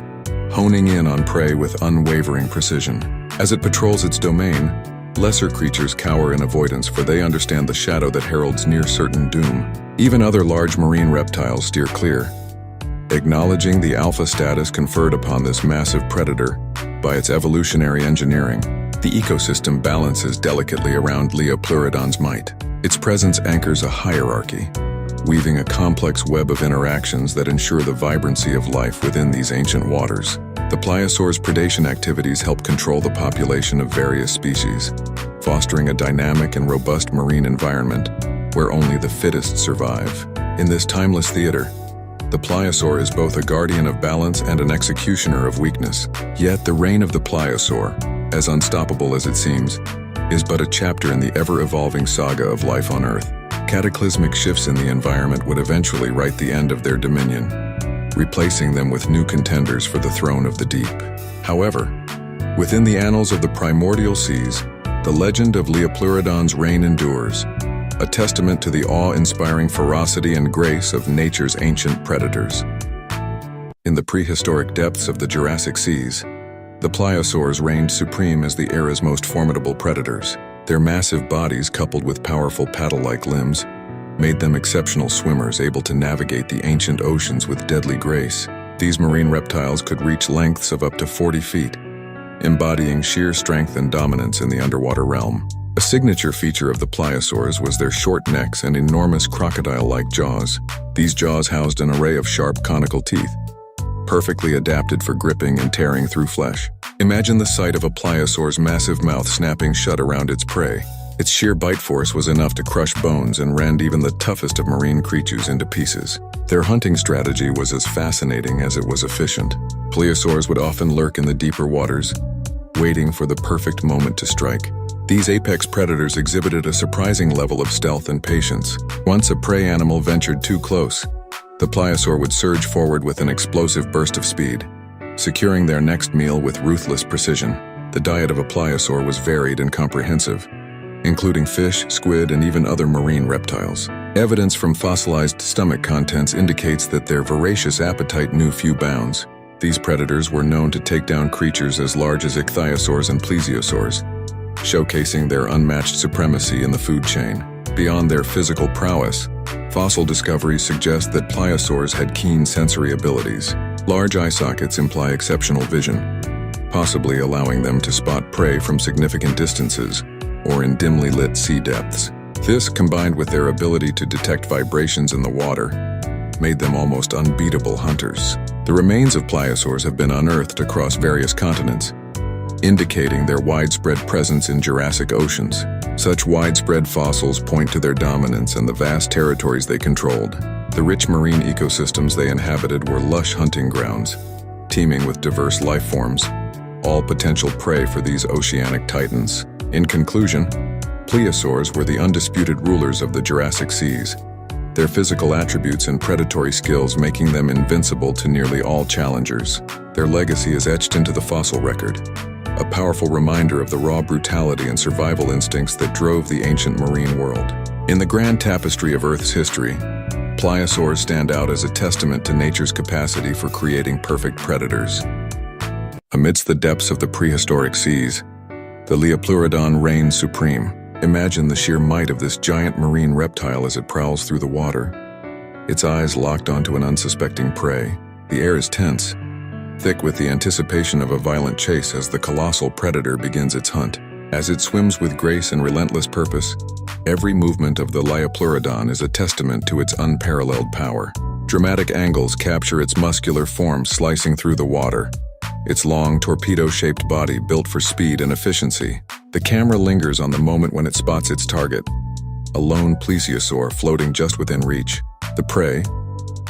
honing in on prey with unwavering precision. As it patrols its domain, lesser creatures cower in avoidance, for they understand the shadow that heralds near certain doom. Even other large marine reptiles steer clear, acknowledging the alpha status conferred upon this massive predator by its evolutionary engineering. The ecosystem balances delicately around Leopleurodon's might. Its presence anchors a hierarchy, weaving a complex web of interactions that ensure the vibrancy of life within these ancient waters. The pliosaur's predation activities help control the population of various species, fostering a dynamic and robust marine environment where only the fittest survive. In this timeless theater, the pliosaur is both a guardian of balance and an executioner of weakness. Yet the reign of the pliosaur, as unstoppable as it seems, is but a chapter in the ever-evolving saga of life on Earth. Cataclysmic shifts in the environment would eventually write the end of their dominion, replacing them with new contenders for the throne of the deep. However, within the annals of the primordial seas, the legend of Leopleurodon's reign endures, a testament to the awe-inspiring ferocity and grace of nature's ancient predators. In the prehistoric depths of the Jurassic seas, the pliosaurs reigned supreme as the era's most formidable predators. Their massive bodies, coupled with powerful paddle-like limbs, made them exceptional swimmers able to navigate the ancient oceans with deadly grace. These marine reptiles could reach lengths of up to 40 feet, embodying sheer strength and dominance in the underwater realm. A signature feature of the pliosaurs was their short necks and enormous crocodile-like jaws. These jaws housed an array of sharp conical teeth, perfectly adapted for gripping and tearing through flesh. Imagine the sight of a pliosaur's massive mouth snapping shut around its prey. Its sheer bite force was enough to crush bones and rend even the toughest of marine creatures into pieces. Their hunting strategy was as fascinating as it was efficient. Pliosaurs would often lurk in the deeper waters, waiting for the perfect moment to strike. These apex predators exhibited a surprising level of stealth and patience. Once a prey animal ventured too close, the pliosaur would surge forward with an explosive burst of speed, securing their next meal with ruthless precision. The diet of a pliosaur was varied and comprehensive, including fish, squid, and even other marine reptiles. Evidence from fossilized stomach contents indicates that their voracious appetite knew few bounds. These predators were known to take down creatures as large as ichthyosaurs and plesiosaurs, showcasing their unmatched supremacy in the food chain. Beyond their physical prowess, fossil discoveries suggest that pliosaurs had keen sensory abilities. Large eye sockets imply exceptional vision, possibly allowing them to spot prey from significant distances or in dimly lit sea depths. This, combined with their ability to detect vibrations in the water, made them almost unbeatable hunters. The remains of pliosaurs have been unearthed across various continents, indicating their widespread presence in Jurassic oceans. Such widespread fossils point to their dominance and the vast territories they controlled. The rich marine ecosystems they inhabited were lush hunting grounds, teeming with diverse life forms, all potential prey for these oceanic titans. In conclusion, pliosaurs were the undisputed rulers of the Jurassic seas, their physical attributes and predatory skills making them invincible to nearly all challengers. Their legacy is etched into the fossil record, a powerful reminder of the raw brutality and survival instincts that drove the ancient marine world. In the grand tapestry of Earth's history, pliosaurs stand out as a testament to nature's capacity for creating perfect predators. Amidst the depths of the prehistoric seas, the Leopleurodon reigns supreme. Imagine the sheer might of this giant marine reptile as it prowls through the water, its eyes locked onto an unsuspecting prey. The air is tense, thick with the anticipation of a violent chase as the colossal predator begins its hunt. As it swims with grace and relentless purpose, every movement of the Liopleurodon is a testament to its unparalleled power. Dramatic angles capture its muscular form slicing through the water, its long, torpedo-shaped body built for speed and efficiency. The camera lingers on the moment when it spots its target, a lone plesiosaur floating just within reach. The prey,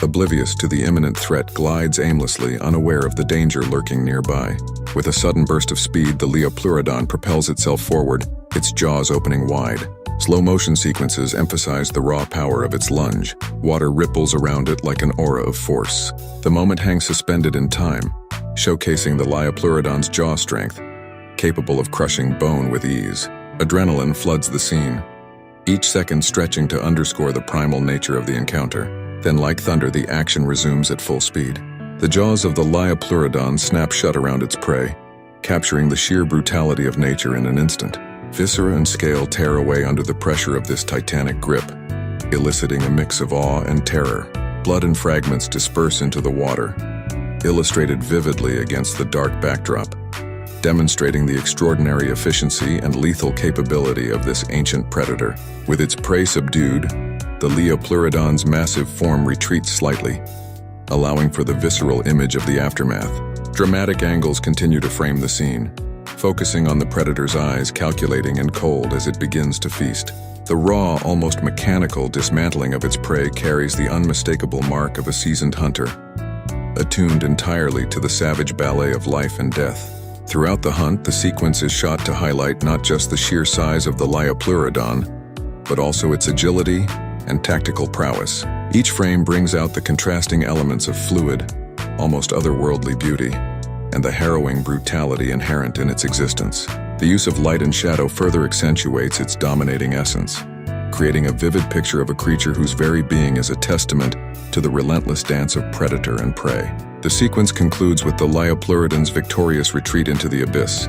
oblivious to the imminent threat, glides aimlessly, unaware of the danger lurking nearby. With a sudden burst of speed, the Liopleurodon propels itself forward, its jaws opening wide. Slow-motion sequences emphasize the raw power of its lunge. Water ripples around it like an aura of force. The moment hangs suspended in time, showcasing the Liopleurodon's jaw strength, capable of crushing bone with ease. Adrenaline floods the scene, each second stretching to underscore the primal nature of the encounter. Then, like thunder, the action resumes at full speed. The jaws of the Liopleurodon snap shut around its prey, capturing the sheer brutality of nature in an instant. Viscera and scale tear away under the pressure of this titanic grip, eliciting a mix of awe and terror. Blood and fragments disperse into the water, illustrated vividly against the dark backdrop, demonstrating the extraordinary efficiency and lethal capability of this ancient predator. With its prey subdued, the Liopleurodon's massive form retreats slightly, allowing for the visceral image of the aftermath. Dramatic angles continue to frame the scene, focusing on the predator's eyes, calculating and cold as it begins to feast. The raw, almost mechanical dismantling of its prey carries the unmistakable mark of a seasoned hunter, attuned entirely to the savage ballet of life and death. Throughout the hunt, the sequence is shot to highlight not just the sheer size of the Liopleurodon, but also its agility and tactical prowess. Each frame brings out the contrasting elements of fluid, almost otherworldly beauty, and the harrowing brutality inherent in its existence. The use of light and shadow further accentuates its dominating essence, creating a vivid picture of a creature whose very being is a testament to the relentless dance of predator and prey. The sequence concludes with the Liopleurodon's victorious retreat into the abyss,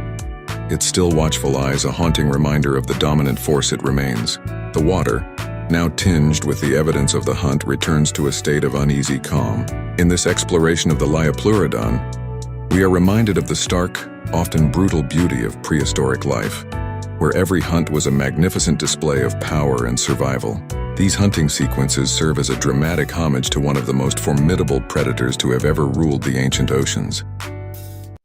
its still watchful eyes a haunting reminder of the dominant force it remains. The water, now tinged with the evidence of the hunt, returns to a state of uneasy calm. In this exploration of the Liopleurodon, we are reminded of the stark, often brutal beauty of prehistoric life, where every hunt was a magnificent display of power and survival. These hunting sequences serve as a dramatic homage to one of the most formidable predators to have ever ruled the ancient oceans.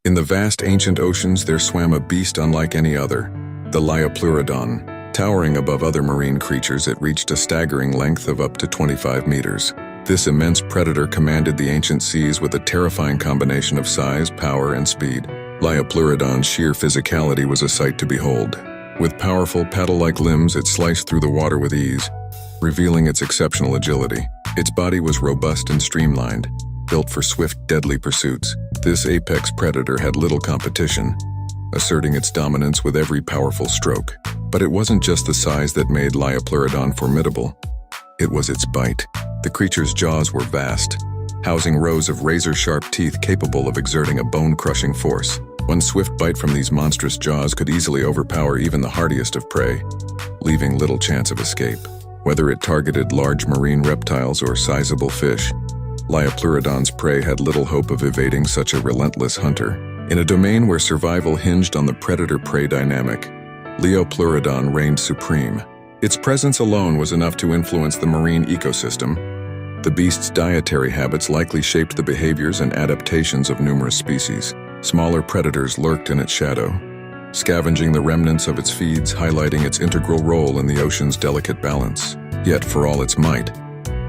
In the vast ancient oceans, there swam a beast unlike any other, the Liopleurodon. Towering above other marine creatures, it reached a staggering length of up to 25 meters. This immense predator commanded the ancient seas with a terrifying combination of size, power, and speed. Liopleurodon's sheer physicality was a sight to behold. With powerful paddle-like limbs, it sliced through the water with ease, revealing its exceptional agility. Its body was robust and streamlined, built for swift, deadly pursuits. This apex predator had little competition, asserting its dominance with every powerful stroke. But it wasn't just the size that made Liopleurodon formidable. It was its bite. The creature's jaws were vast, housing rows of razor-sharp teeth capable of exerting a bone-crushing force. One swift bite from these monstrous jaws could easily overpower even the hardiest of prey, leaving little chance of escape. Whether it targeted large marine reptiles or sizable fish, Liopleurodon's prey had little hope of evading such a relentless hunter. In a domain where survival hinged on the predator-prey dynamic, Liopleurodon reigned supreme. Its presence alone was enough to influence the marine ecosystem. The beast's dietary habits likely shaped the behaviors and adaptations of numerous species. Smaller predators lurked in its shadow, scavenging the remnants of its feeds, highlighting its integral role in the ocean's delicate balance. Yet, for all its might,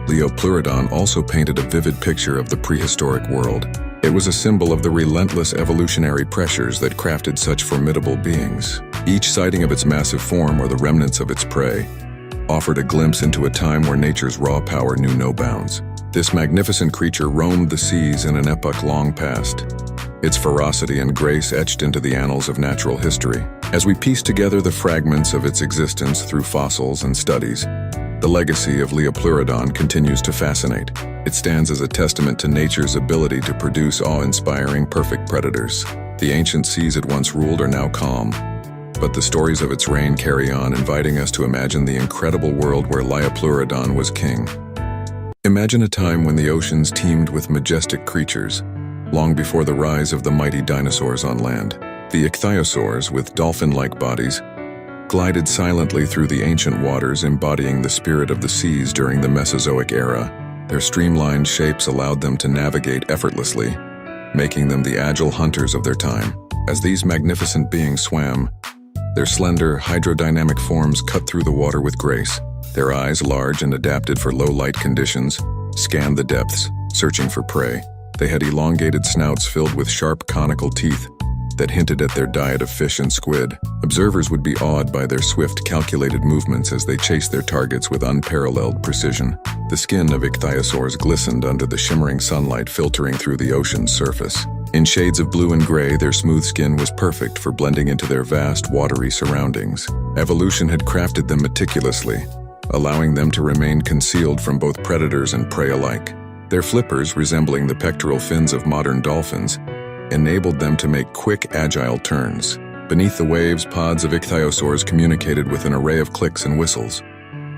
Liopleurodon also painted a vivid picture of the prehistoric world. It was a symbol of the relentless evolutionary pressures that crafted such formidable beings. Each sighting of its massive form or the remnants of its prey offered a glimpse into a time where nature's raw power knew no bounds. This magnificent creature roamed the seas in an epoch long past, its ferocity and grace etched into the annals of natural history. As we piece together the fragments of its existence through fossils and studies, the legacy of Liopleurodon continues to fascinate. It stands as a testament to nature's ability to produce awe-inspiring, perfect predators. The ancient seas it once ruled are now calm, but the stories of its reign carry on, inviting us to imagine the incredible world where Liopleurodon was king. Imagine a time when the oceans teemed with majestic creatures, long before the rise of the mighty dinosaurs on land. The ichthyosaurs, with dolphin-like bodies, glided silently through the ancient waters, embodying the spirit of the seas during the Mesozoic era. Their streamlined shapes allowed them to navigate effortlessly, making them the agile hunters of their time. As these magnificent beings swam, their slender, hydrodynamic forms cut through the water with grace. Their eyes, large and adapted for low-light conditions, scanned the depths, searching for prey. They had elongated snouts filled with sharp, conical teeth that hinted at their diet of fish and squid. Observers would be awed by their swift, calculated movements as they chased their targets with unparalleled precision. The skin of ichthyosaurs glistened under the shimmering sunlight filtering through the ocean's surface. In shades of blue and gray, their smooth skin was perfect for blending into their vast, watery surroundings. Evolution had crafted them meticulously, allowing them to remain concealed from both predators and prey alike. Their flippers, resembling the pectoral fins of modern dolphins, enabled them to make quick, agile turns. Beneath the waves, pods of ichthyosaurs communicated with an array of clicks and whistles,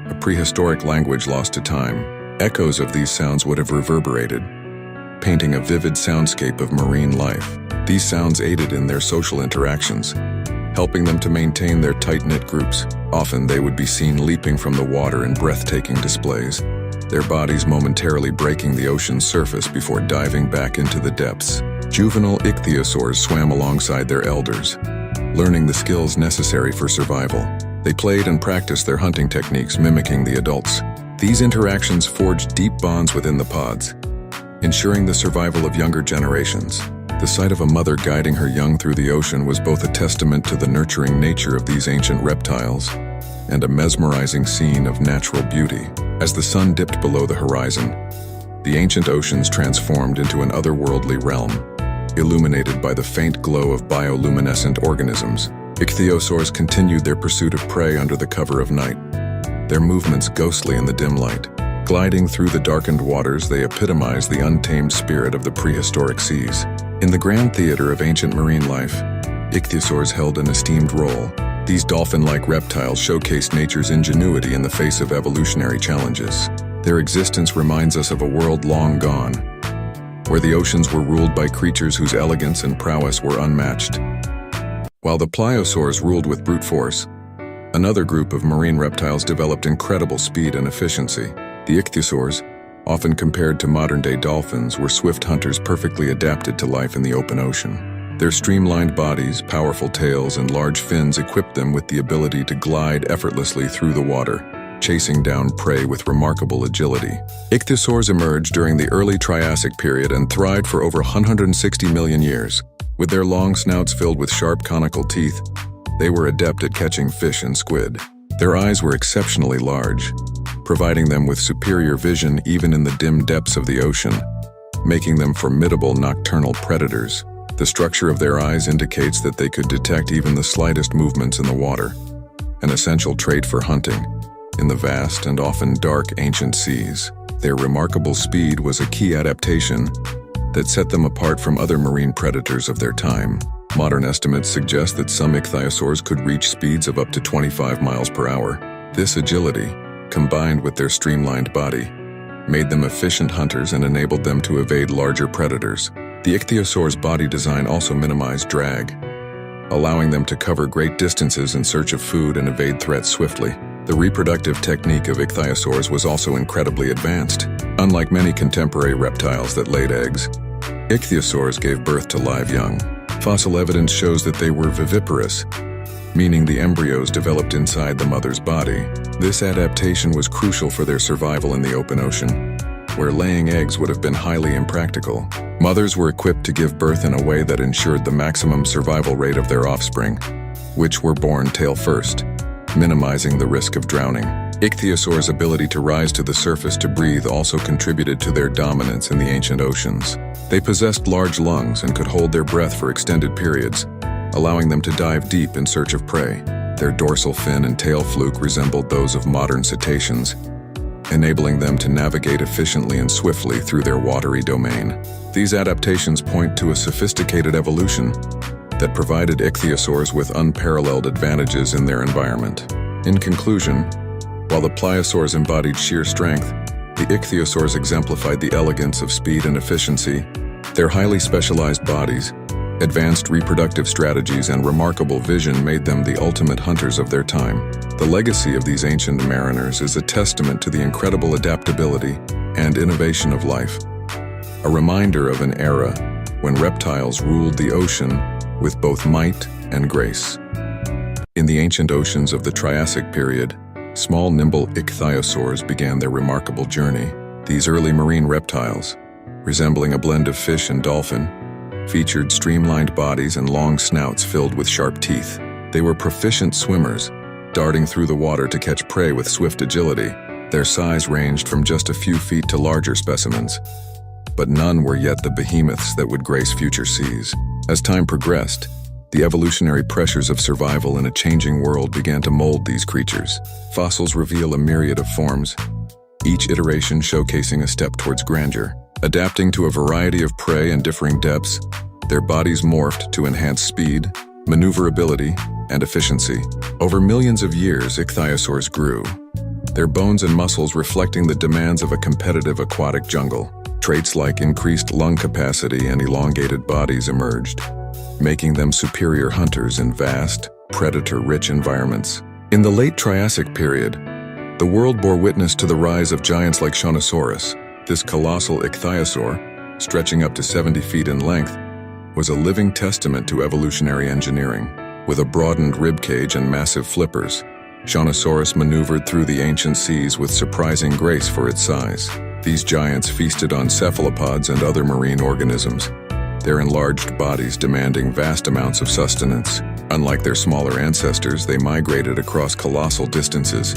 a prehistoric language lost to time. Echoes of these sounds would have reverberated, painting a vivid soundscape of marine life. These sounds aided in their social interactions, helping them to maintain their tight-knit groups. Often they would be seen leaping from the water in breathtaking displays, their bodies momentarily breaking the ocean's surface before diving back into the depths. Juvenile ichthyosaurs swam alongside their elders, learning the skills necessary for survival. They played and practiced their hunting techniques, mimicking the adults. These interactions forged deep bonds within the pods, ensuring the survival of younger generations. The sight of a mother guiding her young through the ocean was both a testament to the nurturing nature of these ancient reptiles and a mesmerizing scene of natural beauty. As the sun dipped below the horizon, the ancient oceans transformed into an otherworldly realm, illuminated by the faint glow of bioluminescent organisms. Ichthyosaurs continued their pursuit of prey under the cover of night, their movements ghostly in the dim light. Gliding through the darkened waters, they epitomized the untamed spirit of the prehistoric seas. In the grand theater of ancient marine life, ichthyosaurs held an esteemed role. These dolphin-like reptiles showcased nature's ingenuity in the face of evolutionary challenges. Their existence reminds us of a world long gone, where the oceans were ruled by creatures whose elegance and prowess were unmatched. While the pliosaurs ruled with brute force, another group of marine reptiles developed incredible speed and efficiency. The ichthyosaurs, often compared to modern-day dolphins, were swift hunters perfectly adapted to life in the open ocean. Their streamlined bodies, powerful tails, and large fins equipped them with the ability to glide effortlessly through the water, chasing down prey with remarkable agility. Ichthyosaurs emerged during the early Triassic period and thrived for over 160 million years. With their long snouts filled with sharp conical teeth, they were adept at catching fish and squid. Their eyes were exceptionally large, providing them with superior vision even in the dim depths of the ocean, making them formidable nocturnal predators. The structure of their eyes indicates that they could detect even the slightest movements in the water, an essential trait for hunting in the vast and often dark ancient seas. Their remarkable speed was a key adaptation that set them apart from other marine predators of their time. Modern estimates suggest that some ichthyosaurs could reach speeds of up to 25 miles per hour. This agility, combined with their streamlined body, made them efficient hunters and enabled them to evade larger predators. The ichthyosaur's body design also minimized drag, allowing them to cover great distances in search of food and evade threats swiftly. The reproductive technique of ichthyosaurs was also incredibly advanced. Unlike many contemporary reptiles that laid eggs, ichthyosaurs gave birth to live young. Fossil evidence shows that they were viviparous, meaning the embryos developed inside the mother's body. This adaptation was crucial for their survival in the open ocean, where laying eggs would have been highly impractical. Mothers were equipped to give birth in a way that ensured the maximum survival rate of their offspring, which were born tail first, minimizing the risk of drowning. Ichthyosaurs' ability to rise to the surface to breathe also contributed to their dominance in the ancient oceans. They possessed large lungs and could hold their breath for extended periods, allowing them to dive deep in search of prey. Their dorsal fin and tail fluke resembled those of modern cetaceans, enabling them to navigate efficiently and swiftly through their watery domain. These adaptations point to a sophisticated evolution that provided ichthyosaurs with unparalleled advantages in their environment. In conclusion, while the pliosaurs embodied sheer strength, the ichthyosaurs exemplified the elegance of speed and efficiency, Their highly specialized bodies, advanced reproductive strategies, and remarkable vision made them the ultimate hunters of their time. The legacy of these ancient mariners is a testament to the incredible adaptability and innovation of life, a reminder of an era when reptiles ruled the ocean with both might and grace. In the ancient oceans of the Triassic period, small nimble ichthyosaurs began their remarkable journey. These early marine reptiles, resembling a blend of fish and dolphin, featured streamlined bodies and long snouts filled with sharp teeth. They were proficient swimmers, darting through the water to catch prey with swift agility. Their size ranged from just a few feet to larger specimens, but none were yet the behemoths that would grace future seas. As time progressed, the evolutionary pressures of survival in a changing world began to mold these creatures. Fossils reveal a myriad of forms, each iteration showcasing a step towards grandeur. Adapting to a variety of prey and differing depths, their bodies morphed to enhance speed, maneuverability, and efficiency. Over millions of years, ichthyosaurs grew, their bones and muscles reflecting the demands of a competitive aquatic jungle. Traits like increased lung capacity and elongated bodies emerged, making them superior hunters in vast, predator-rich environments. In the late Triassic period, the world bore witness to the rise of giants like Shawnosaurus. This colossal ichthyosaur, stretching up to 70 feet in length, was a living testament to evolutionary engineering. With a broadened rib cage and massive flippers, Shawnosaurus maneuvered through the ancient seas with surprising grace for its size. These giants feasted on cephalopods and other marine organisms, their enlarged bodies demanding vast amounts of sustenance. Unlike their smaller ancestors, they migrated across colossal distances,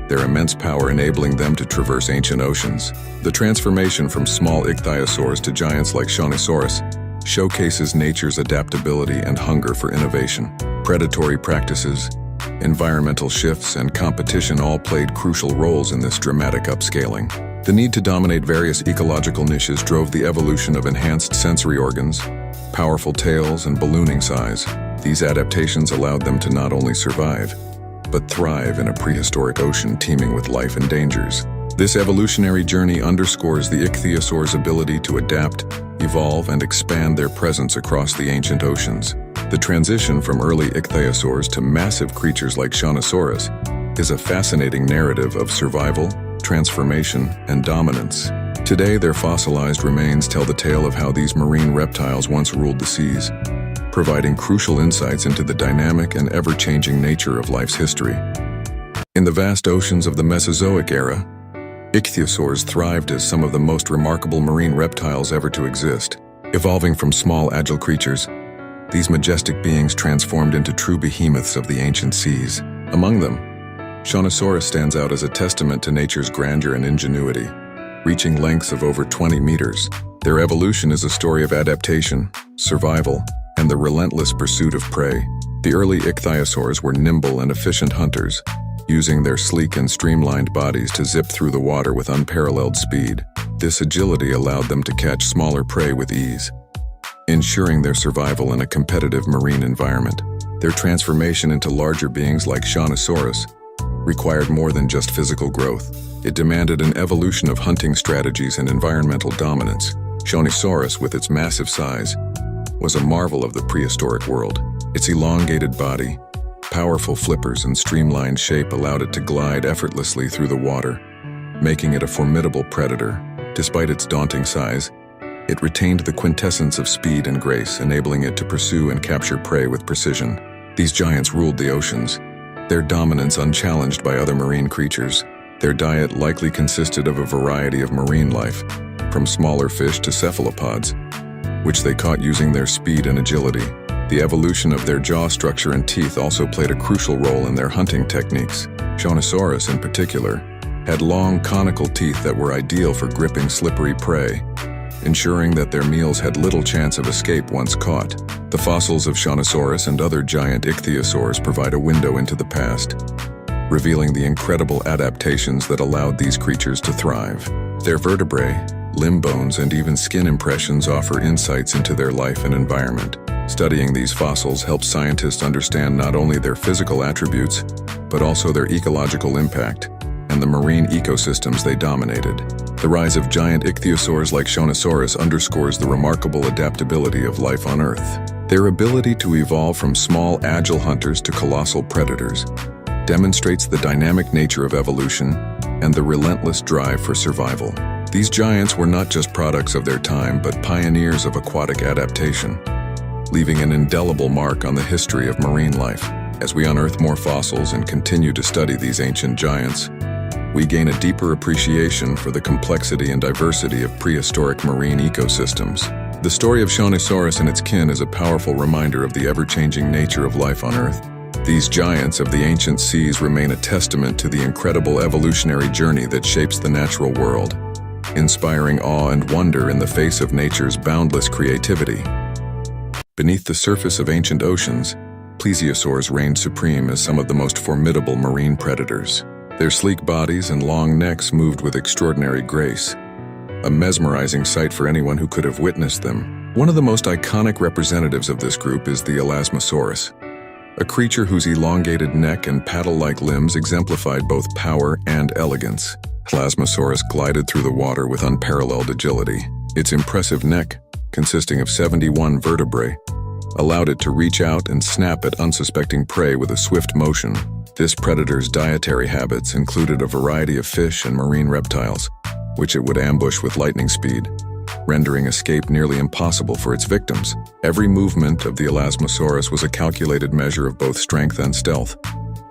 their immense power enabling them to traverse ancient oceans. The transformation from small ichthyosaurs to giants like Shawnosaurus showcases nature's adaptability and hunger for innovation. Predatory practices, environmental shifts, and competition all played crucial roles in this dramatic upscaling. The need to dominate various ecological niches drove the evolution of enhanced sensory organs, powerful tails, and ballooning size. These adaptations allowed them to not only survive, but thrive in a prehistoric ocean teeming with life and dangers. This evolutionary journey underscores the ichthyosaurs' ability to adapt, evolve, and expand their presence across the ancient oceans. The transition from early ichthyosaurs to massive creatures like Shawnosaurus is a fascinating narrative of survival, transformation, and dominance. Today, their fossilized remains tell the tale of how these marine reptiles once ruled the seas, providing crucial insights into the dynamic and ever-changing nature of life's history. In the vast oceans of the Mesozoic era, ichthyosaurs thrived as some of the most remarkable marine reptiles ever to exist. Evolving from small, agile creatures, these majestic beings transformed into true behemoths of the ancient seas. Among them, Shawnosaurus stands out as a testament to nature's grandeur and ingenuity, reaching lengths of over 20 meters. Their evolution is a story of adaptation, survival, and the relentless pursuit of prey. The early ichthyosaurs were nimble and efficient hunters, using their sleek and streamlined bodies to zip through the water with unparalleled speed. This agility allowed them to catch smaller prey with ease, ensuring their survival in a competitive marine environment. Their transformation into larger beings like Shawnosaurus required more than just physical growth. It demanded an evolution of hunting strategies and environmental dominance. Shawnosaurus, with its massive size, was a marvel of the prehistoric world. Its elongated body, powerful flippers, and streamlined shape allowed it to glide effortlessly through the water, making it a formidable predator. Despite its daunting size, it retained the quintessence of speed and grace, enabling it to pursue and capture prey with precision. These giants ruled the oceans, their dominance unchallenged by other marine creatures. Their diet likely consisted of a variety of marine life, from smaller fish to cephalopods, which they caught using their speed and agility. The evolution of their jaw structure and teeth also played a crucial role in their hunting techniques. Shawnosaurus, in particular, had long, conical teeth that were ideal for gripping slippery prey, ensuring that their meals had little chance of escape once caught. The fossils of Shawnosaurus and other giant ichthyosaurs provide a window into the past, revealing the incredible adaptations that allowed these creatures to thrive. Their vertebrae, limb bones, and even skin impressions offer insights into their life and environment. Studying these fossils helps scientists understand not only their physical attributes, but also their ecological impact and the marine ecosystems they dominated. The rise of giant ichthyosaurs like Shonosaurus underscores the remarkable adaptability of life on Earth. Their ability to evolve from small, agile hunters to colossal predators demonstrates the dynamic nature of evolution and the relentless drive for survival. These giants were not just products of their time, but pioneers of aquatic adaptation, leaving an indelible mark on the history of marine life. As we unearth more fossils and continue to study these ancient giants, we gain a deeper appreciation for the complexity and diversity of prehistoric marine ecosystems. The story of Shonosaurus and its kin is a powerful reminder of the ever-changing nature of life on Earth. These giants of the ancient seas remain a testament to the incredible evolutionary journey that shapes the natural world, inspiring awe and wonder in the face of nature's boundless creativity. Beneath the surface of ancient oceans, plesiosaurs reigned supreme as some of the most formidable marine predators. Their sleek bodies and long necks moved with extraordinary grace, a mesmerizing sight for anyone who could have witnessed them. One of the most iconic representatives of this group is the Elasmosaurus, a creature whose elongated neck and paddle-like limbs exemplified both power and elegance. Elasmosaurus glided through the water with unparalleled agility. Its impressive neck, consisting of 71 vertebrae, allowed it to reach out and snap at unsuspecting prey with a swift motion. This predator's dietary habits included a variety of fish and marine reptiles, which it would ambush with lightning speed, rendering escape nearly impossible for its victims. Every movement of the Elasmosaurus was a calculated measure of both strength and stealth,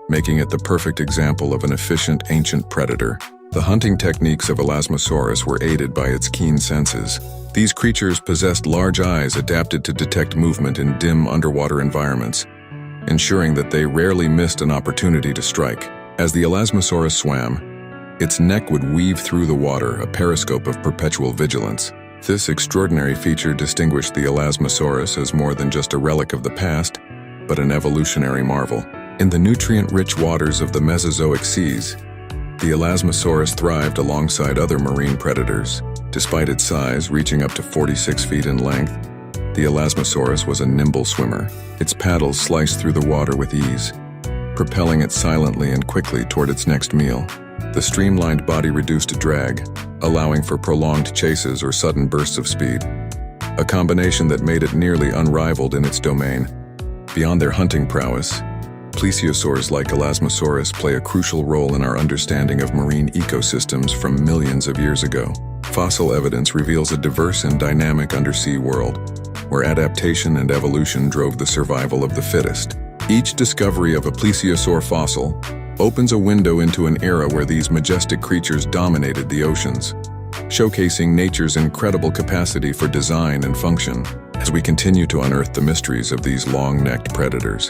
making it the perfect example of an efficient ancient predator. The hunting techniques of Elasmosaurus were aided by its keen senses. These creatures possessed large eyes adapted to detect movement in dim underwater environments, ensuring that they rarely missed an opportunity to strike. As the Elasmosaurus swam, its neck would weave through the water, a periscope of perpetual vigilance. This extraordinary feature distinguished the Elasmosaurus as more than just a relic of the past, but an evolutionary marvel. In the nutrient-rich waters of the Mesozoic seas, the Elasmosaurus thrived alongside other marine predators. Despite its size, reaching up to 46 feet in length, the Elasmosaurus was a nimble swimmer. Its paddles sliced through the water with ease, propelling it silently and quickly toward its next meal. The streamlined body reduced drag, allowing for prolonged chases or sudden bursts of speed, a combination that made it nearly unrivaled in its domain. Beyond their hunting prowess, plesiosaurs like Elasmosaurus play a crucial role in our understanding of marine ecosystems from millions of years ago. Fossil evidence reveals a diverse and dynamic undersea world, where adaptation and evolution drove the survival of the fittest. Each discovery of a plesiosaur fossil opens a window into an era where these majestic creatures dominated the oceans, showcasing nature's incredible capacity for design and function. As we continue to unearth the mysteries of these long-necked predators,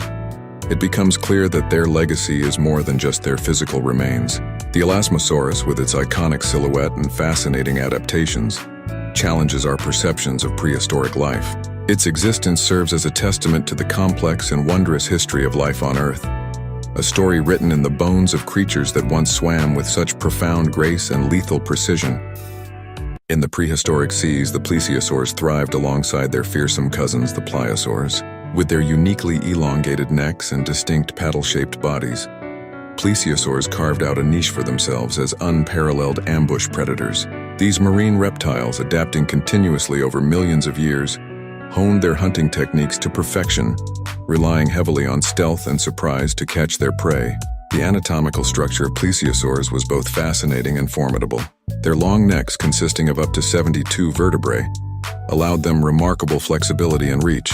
it becomes clear that their legacy is more than just their physical remains. The Elasmosaurus, with its iconic silhouette and fascinating adaptations, challenges our perceptions of prehistoric life. Its existence serves as a testament to the complex and wondrous history of life on Earth, a story written in the bones of creatures that once swam with such profound grace and lethal precision. In the prehistoric seas, the plesiosaurs thrived alongside their fearsome cousins, the pliosaurs. With their uniquely elongated necks and distinct paddle-shaped bodies, plesiosaurs carved out a niche for themselves as unparalleled ambush predators. These marine reptiles, adapting continuously over millions of years, honed their hunting techniques to perfection, relying heavily on stealth and surprise to catch their prey. The anatomical structure of plesiosaurs was both fascinating and formidable. Their long necks, consisting of up to 72 vertebrae, allowed them remarkable flexibility and reach,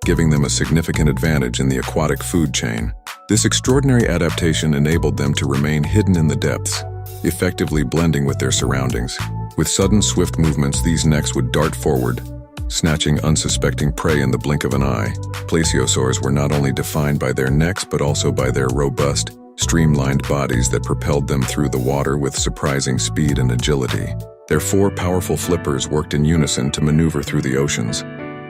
giving them a significant advantage in the aquatic food chain. This extraordinary adaptation enabled them to remain hidden in the depths, effectively blending with their surroundings. With sudden, swift movements, these necks would dart forward, snatching unsuspecting prey in the blink of an eye. Plesiosaurs were not only defined by their necks, but also by their robust, streamlined bodies that propelled them through the water with surprising speed and agility. Their four powerful flippers worked in unison to maneuver through the oceans,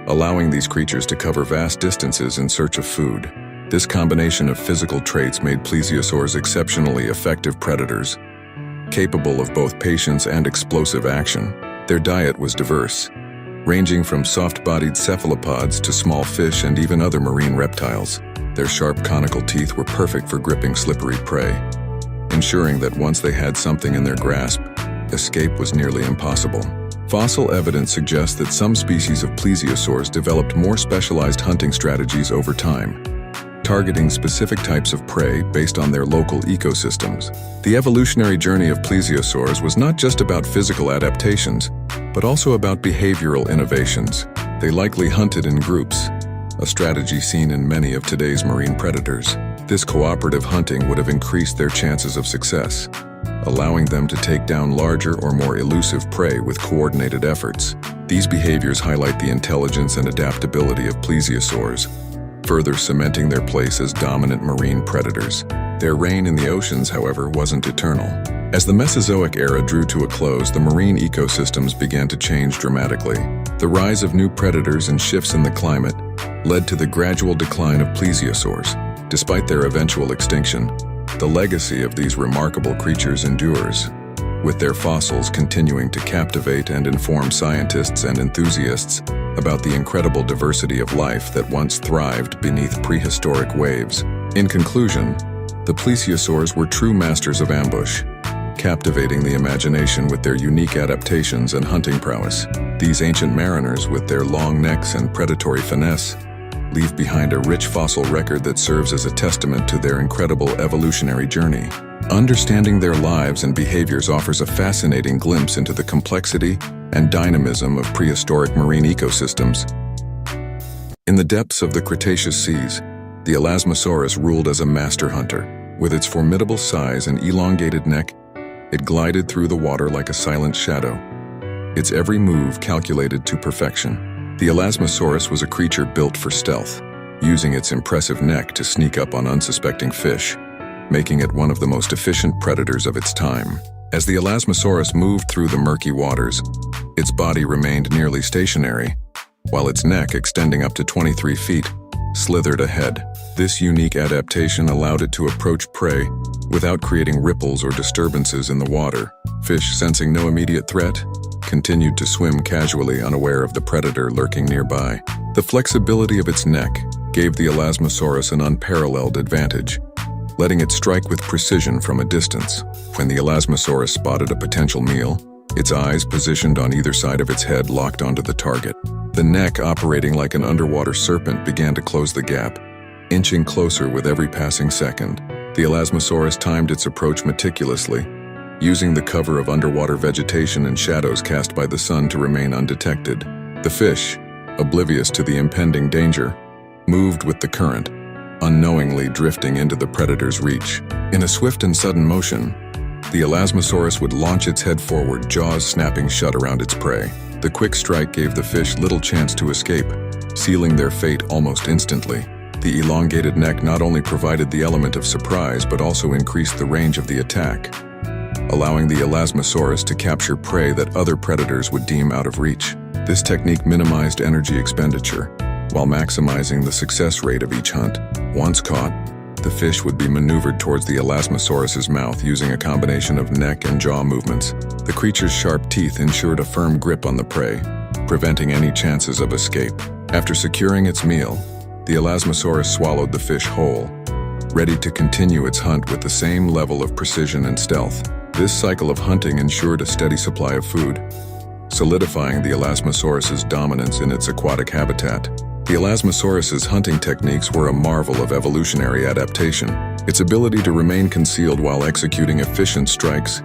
allowing these creatures to cover vast distances in search of food. This combination of physical traits made plesiosaurs exceptionally effective predators, capable of both patience and explosive action. Their diet was diverse, ranging from soft-bodied cephalopods to small fish and even other marine reptiles. Their sharp conical teeth were perfect for gripping slippery prey, ensuring that once they had something in their grasp, escape was nearly impossible. Fossil evidence suggests that some species of plesiosaurs developed more specialized hunting strategies over time, targeting specific types of prey based on their local ecosystems. The evolutionary journey of plesiosaurs was not just about physical adaptations, but also about behavioral innovations. They likely hunted in groups, a strategy seen in many of today's marine predators. This cooperative hunting would have increased their chances of success, allowing them to take down larger or more elusive prey with coordinated efforts. These behaviors highlight the intelligence and adaptability of plesiosaurs, further cementing their place as dominant marine predators. Their reign in the oceans, however, wasn't eternal. As the Mesozoic era drew to a close, the marine ecosystems began to change dramatically. The rise of new predators and shifts in the climate led to the gradual decline of plesiosaurs. Despite their eventual extinction, the legacy of these remarkable creatures endures, with their fossils continuing to captivate and inform scientists and enthusiasts about the incredible diversity of life that once thrived beneath prehistoric waves. In conclusion, the plesiosaurs were true masters of ambush, captivating the imagination with their unique adaptations and hunting prowess. These ancient mariners, with their long necks and predatory finesse, leave behind a rich fossil record that serves as a testament to their incredible evolutionary journey. Understanding their lives and behaviors offers a fascinating glimpse into the complexity and dynamism of prehistoric marine ecosystems. In the depths of the Cretaceous seas, the Elasmosaurus ruled as a master hunter. With its formidable size and elongated neck, it glided through the water like a silent shadow, its every move calculated to perfection. The Elasmosaurus was a creature built for stealth, using its impressive neck to sneak up on unsuspecting fish, making it one of the most efficient predators of its time. As the Elasmosaurus moved through the murky waters, its body remained nearly stationary, while its neck, extending up to 23 feet, slithered ahead. This unique adaptation allowed it to approach prey without creating ripples or disturbances in the water. Fish, sensing no immediate threat, continued to swim casually, unaware of the predator lurking nearby. The flexibility of its neck gave the Elasmosaurus an unparalleled advantage, letting it strike with precision from a distance. When the Elasmosaurus spotted a potential meal, its eyes, positioned on either side of its head, locked onto the target. The neck, operating like an underwater serpent, began to close the gap, inching closer with every passing second. The Elasmosaurus timed its approach meticulously, using the cover of underwater vegetation and shadows cast by the sun to remain undetected. The fish, oblivious to the impending danger, moved with the current, unknowingly drifting into the predator's reach. In a swift and sudden motion, the Elasmosaurus would launch its head forward, jaws snapping shut around its prey. The quick strike gave the fish little chance to escape, sealing their fate almost instantly. The elongated neck not only provided the element of surprise but also increased the range of the attack, allowing the Elasmosaurus to capture prey that other predators would deem out of reach. This technique minimized energy expenditure, while maximizing the success rate of each hunt. Once caught, the fish would be maneuvered towards the Elasmosaurus's mouth using a combination of neck and jaw movements. The creature's sharp teeth ensured a firm grip on the prey, preventing any chances of escape. After securing its meal, the Elasmosaurus swallowed the fish whole, ready to continue its hunt with the same level of precision and stealth. This cycle of hunting ensured a steady supply of food, solidifying the Elasmosaurus's dominance in its aquatic habitat. The Elasmosaurus's hunting techniques were a marvel of evolutionary adaptation. Its ability to remain concealed while executing efficient strikes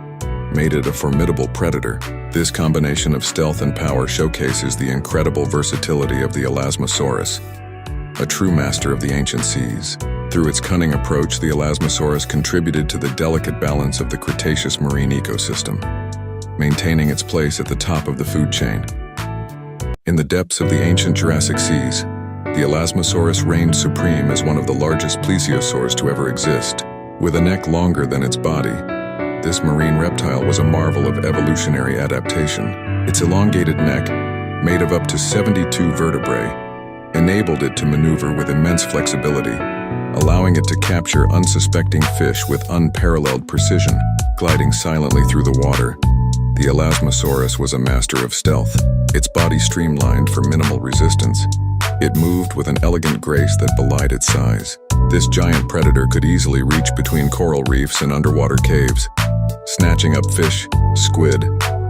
made it a formidable predator. This combination of stealth and power showcases the incredible versatility of the Elasmosaurus, a true master of the ancient seas. Through its cunning approach, the Elasmosaurus contributed to the delicate balance of the Cretaceous marine ecosystem, maintaining its place at the top of the food chain. In the depths of the ancient Jurassic seas, the Elasmosaurus reigned supreme as one of the largest plesiosaurs to ever exist. With a neck longer than its body, this marine reptile was a marvel of evolutionary adaptation. Its elongated neck, made of up to 72 vertebrae, enabled it to maneuver with immense flexibility, allowing it to capture unsuspecting fish with unparalleled precision. Gliding silently through the water, the Elasmosaurus was a master of stealth. Its body streamlined for minimal resistance, it moved with an elegant grace that belied its size. This giant predator could easily reach between coral reefs and underwater caves, snatching up fish squid,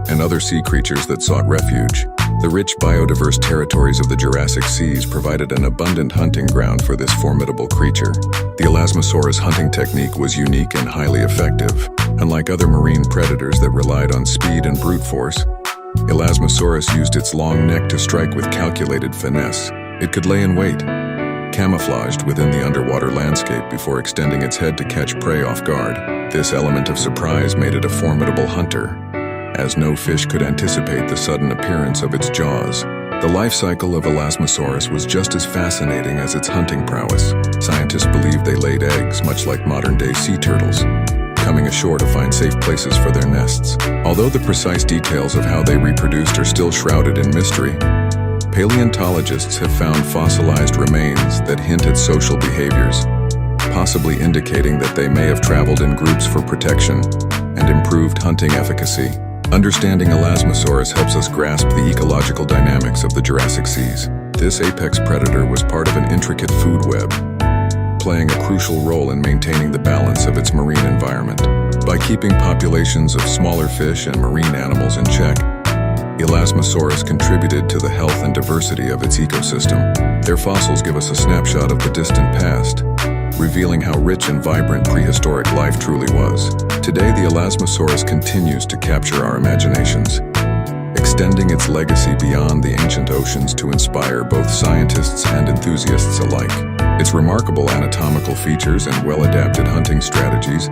and other sea creatures that sought refuge. The rich biodiverse territories of the Jurassic seas provided an abundant hunting ground for this formidable creature. The Elasmosaurus hunting technique was unique and highly effective. Unlike other marine predators that relied on speed and brute force, Elasmosaurus used its long neck to strike with calculated finesse. It could lay in wait, camouflaged within the underwater landscape before extending its head to catch prey off guard. This element of surprise made it a formidable hunter, as no fish could anticipate the sudden appearance of its jaws. The life cycle of Elasmosaurus was just as fascinating as its hunting prowess. Scientists believe they laid eggs, much like modern-day sea turtles, coming ashore to find safe places for their nests. Although the precise details of how they reproduced are still shrouded in mystery, paleontologists have found fossilized remains that hint at social behaviors, possibly indicating that they may have traveled in groups for protection and improved hunting efficacy. Understanding Elasmosaurus helps us grasp the ecological dynamics of the Jurassic seas. This apex predator was part of an intricate food web, playing a crucial role in maintaining the balance of its marine environment. By keeping populations of smaller fish and marine animals in check, Elasmosaurus contributed to the health and diversity of its ecosystem. Their fossils give us a snapshot of the distant past, revealing how rich and vibrant prehistoric life truly was. Today, the Elasmosaurus continues to capture our imaginations, extending its legacy beyond the ancient oceans to inspire both scientists and enthusiasts alike. Its remarkable anatomical features and well-adapted hunting strategies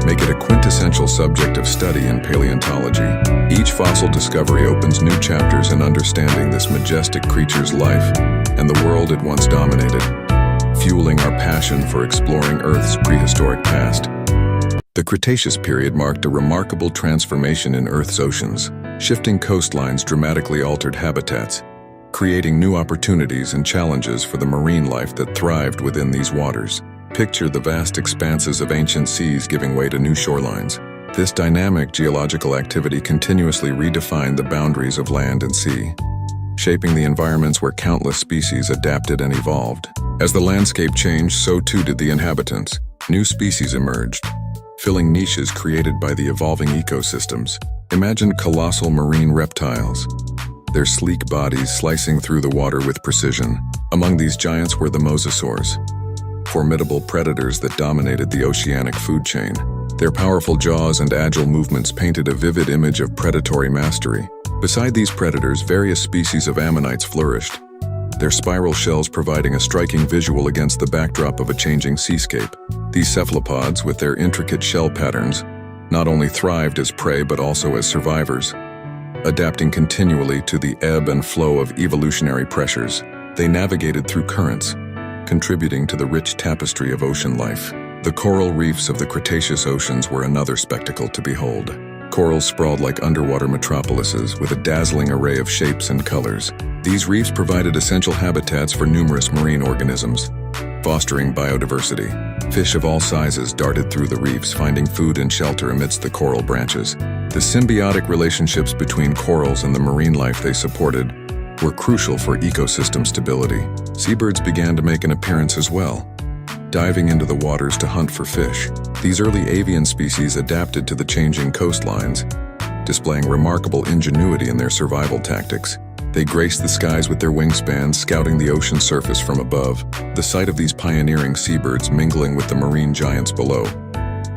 make it a quintessential subject of study in paleontology. Each fossil discovery opens new chapters in understanding this majestic creature's life and the world it once dominated, fueling our passion for exploring Earth's prehistoric past. The Cretaceous period marked a remarkable transformation in Earth's oceans. Shifting coastlines dramatically altered habitats, creating new opportunities and challenges for the marine life that thrived within these waters. Picture the vast expanses of ancient seas giving way to new shorelines. This dynamic geological activity continuously redefined the boundaries of land and sea, shaping the environments where countless species adapted and evolved. As the landscape changed, so too did the inhabitants. New species emerged, filling niches created by the evolving ecosystems. Imagine colossal marine reptiles, their sleek bodies slicing through the water with precision. Among these giants were the mosasaurs, formidable predators that dominated the oceanic food chain. Their powerful jaws and agile movements painted a vivid image of predatory mastery. Beside these predators, various species of ammonites flourished, their spiral shells providing a striking visual against the backdrop of a changing seascape. These cephalopods, with their intricate shell patterns, not only thrived as prey but also as survivors, adapting continually to the ebb and flow of evolutionary pressures. They navigated through currents, contributing to the rich tapestry of ocean life. The coral reefs of the Cretaceous oceans were another spectacle to behold. Corals sprawled like underwater metropolises with a dazzling array of shapes and colors. These reefs provided essential habitats for numerous marine organisms, fostering biodiversity. Fish of all sizes darted through the reefs, finding food and shelter amidst the coral branches. The symbiotic relationships between corals and the marine life they supported were crucial for ecosystem stability. Seabirds began to make an appearance as well, diving into the waters to hunt for fish. These early avian species adapted to the changing coastlines, displaying remarkable ingenuity in their survival tactics. They graced the skies with their wingspans, scouting the ocean surface from above. The sight of these pioneering seabirds mingling with the marine giants below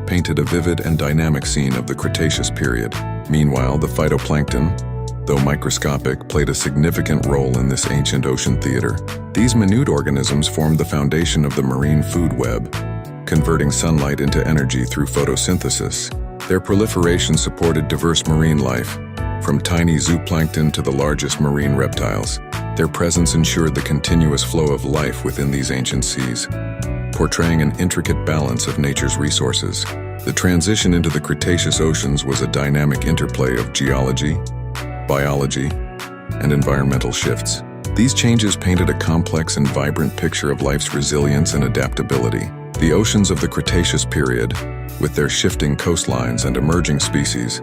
painted a vivid and dynamic scene of the Cretaceous period. Meanwhile, the phytoplankton, though microscopic, played a significant role in this ancient ocean theater. These minute organisms formed the foundation of the marine food web, converting sunlight into energy through photosynthesis. Their proliferation supported diverse marine life, from tiny zooplankton to the largest marine reptiles. Their presence ensured the continuous flow of life within these ancient seas, portraying an intricate balance of nature's resources. The transition into the Cretaceous oceans was a dynamic interplay of geology, biology, and environmental shifts. These changes painted a complex and vibrant picture of life's resilience and adaptability. The oceans of the Cretaceous period, with their shifting coastlines and emerging species,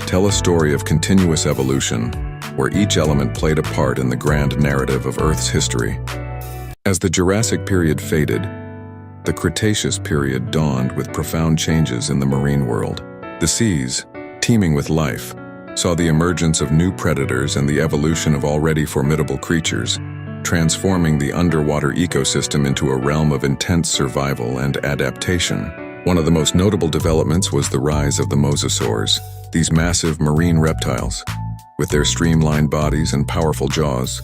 tell a story of continuous evolution, where each element played a part in the grand narrative of Earth's history. As the Jurassic period faded, the Cretaceous period dawned with profound changes in the marine world. The seas, teeming with life, saw the emergence of new predators and the evolution of already formidable creatures, transforming the underwater ecosystem into a realm of intense survival and adaptation. One of the most notable developments was the rise of the mosasaurs, these massive marine reptiles, with their streamlined bodies and powerful jaws,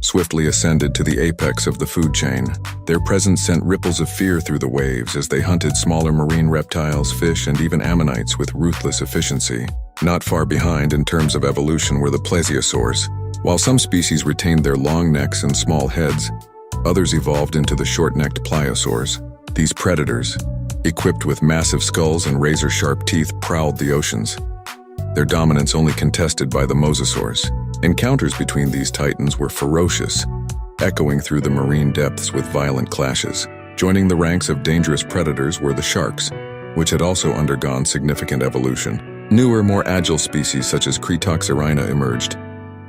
swiftly ascended to the apex of the food chain. Their presence sent ripples of fear through the waves as they hunted smaller marine reptiles, fish, and even ammonites with ruthless efficiency. Not far behind in terms of evolution were the plesiosaurs. While some species retained their long necks and small heads, others evolved into the short-necked pliosaurs. These predators, equipped with massive skulls and razor-sharp teeth, prowled the oceans, their dominance only contested by the mosasaurs. Encounters between these titans were ferocious, echoing through the marine depths with violent clashes. Joining the ranks of dangerous predators were the sharks, which had also undergone significant evolution. Newer, more agile species such as Cretoxorina emerged,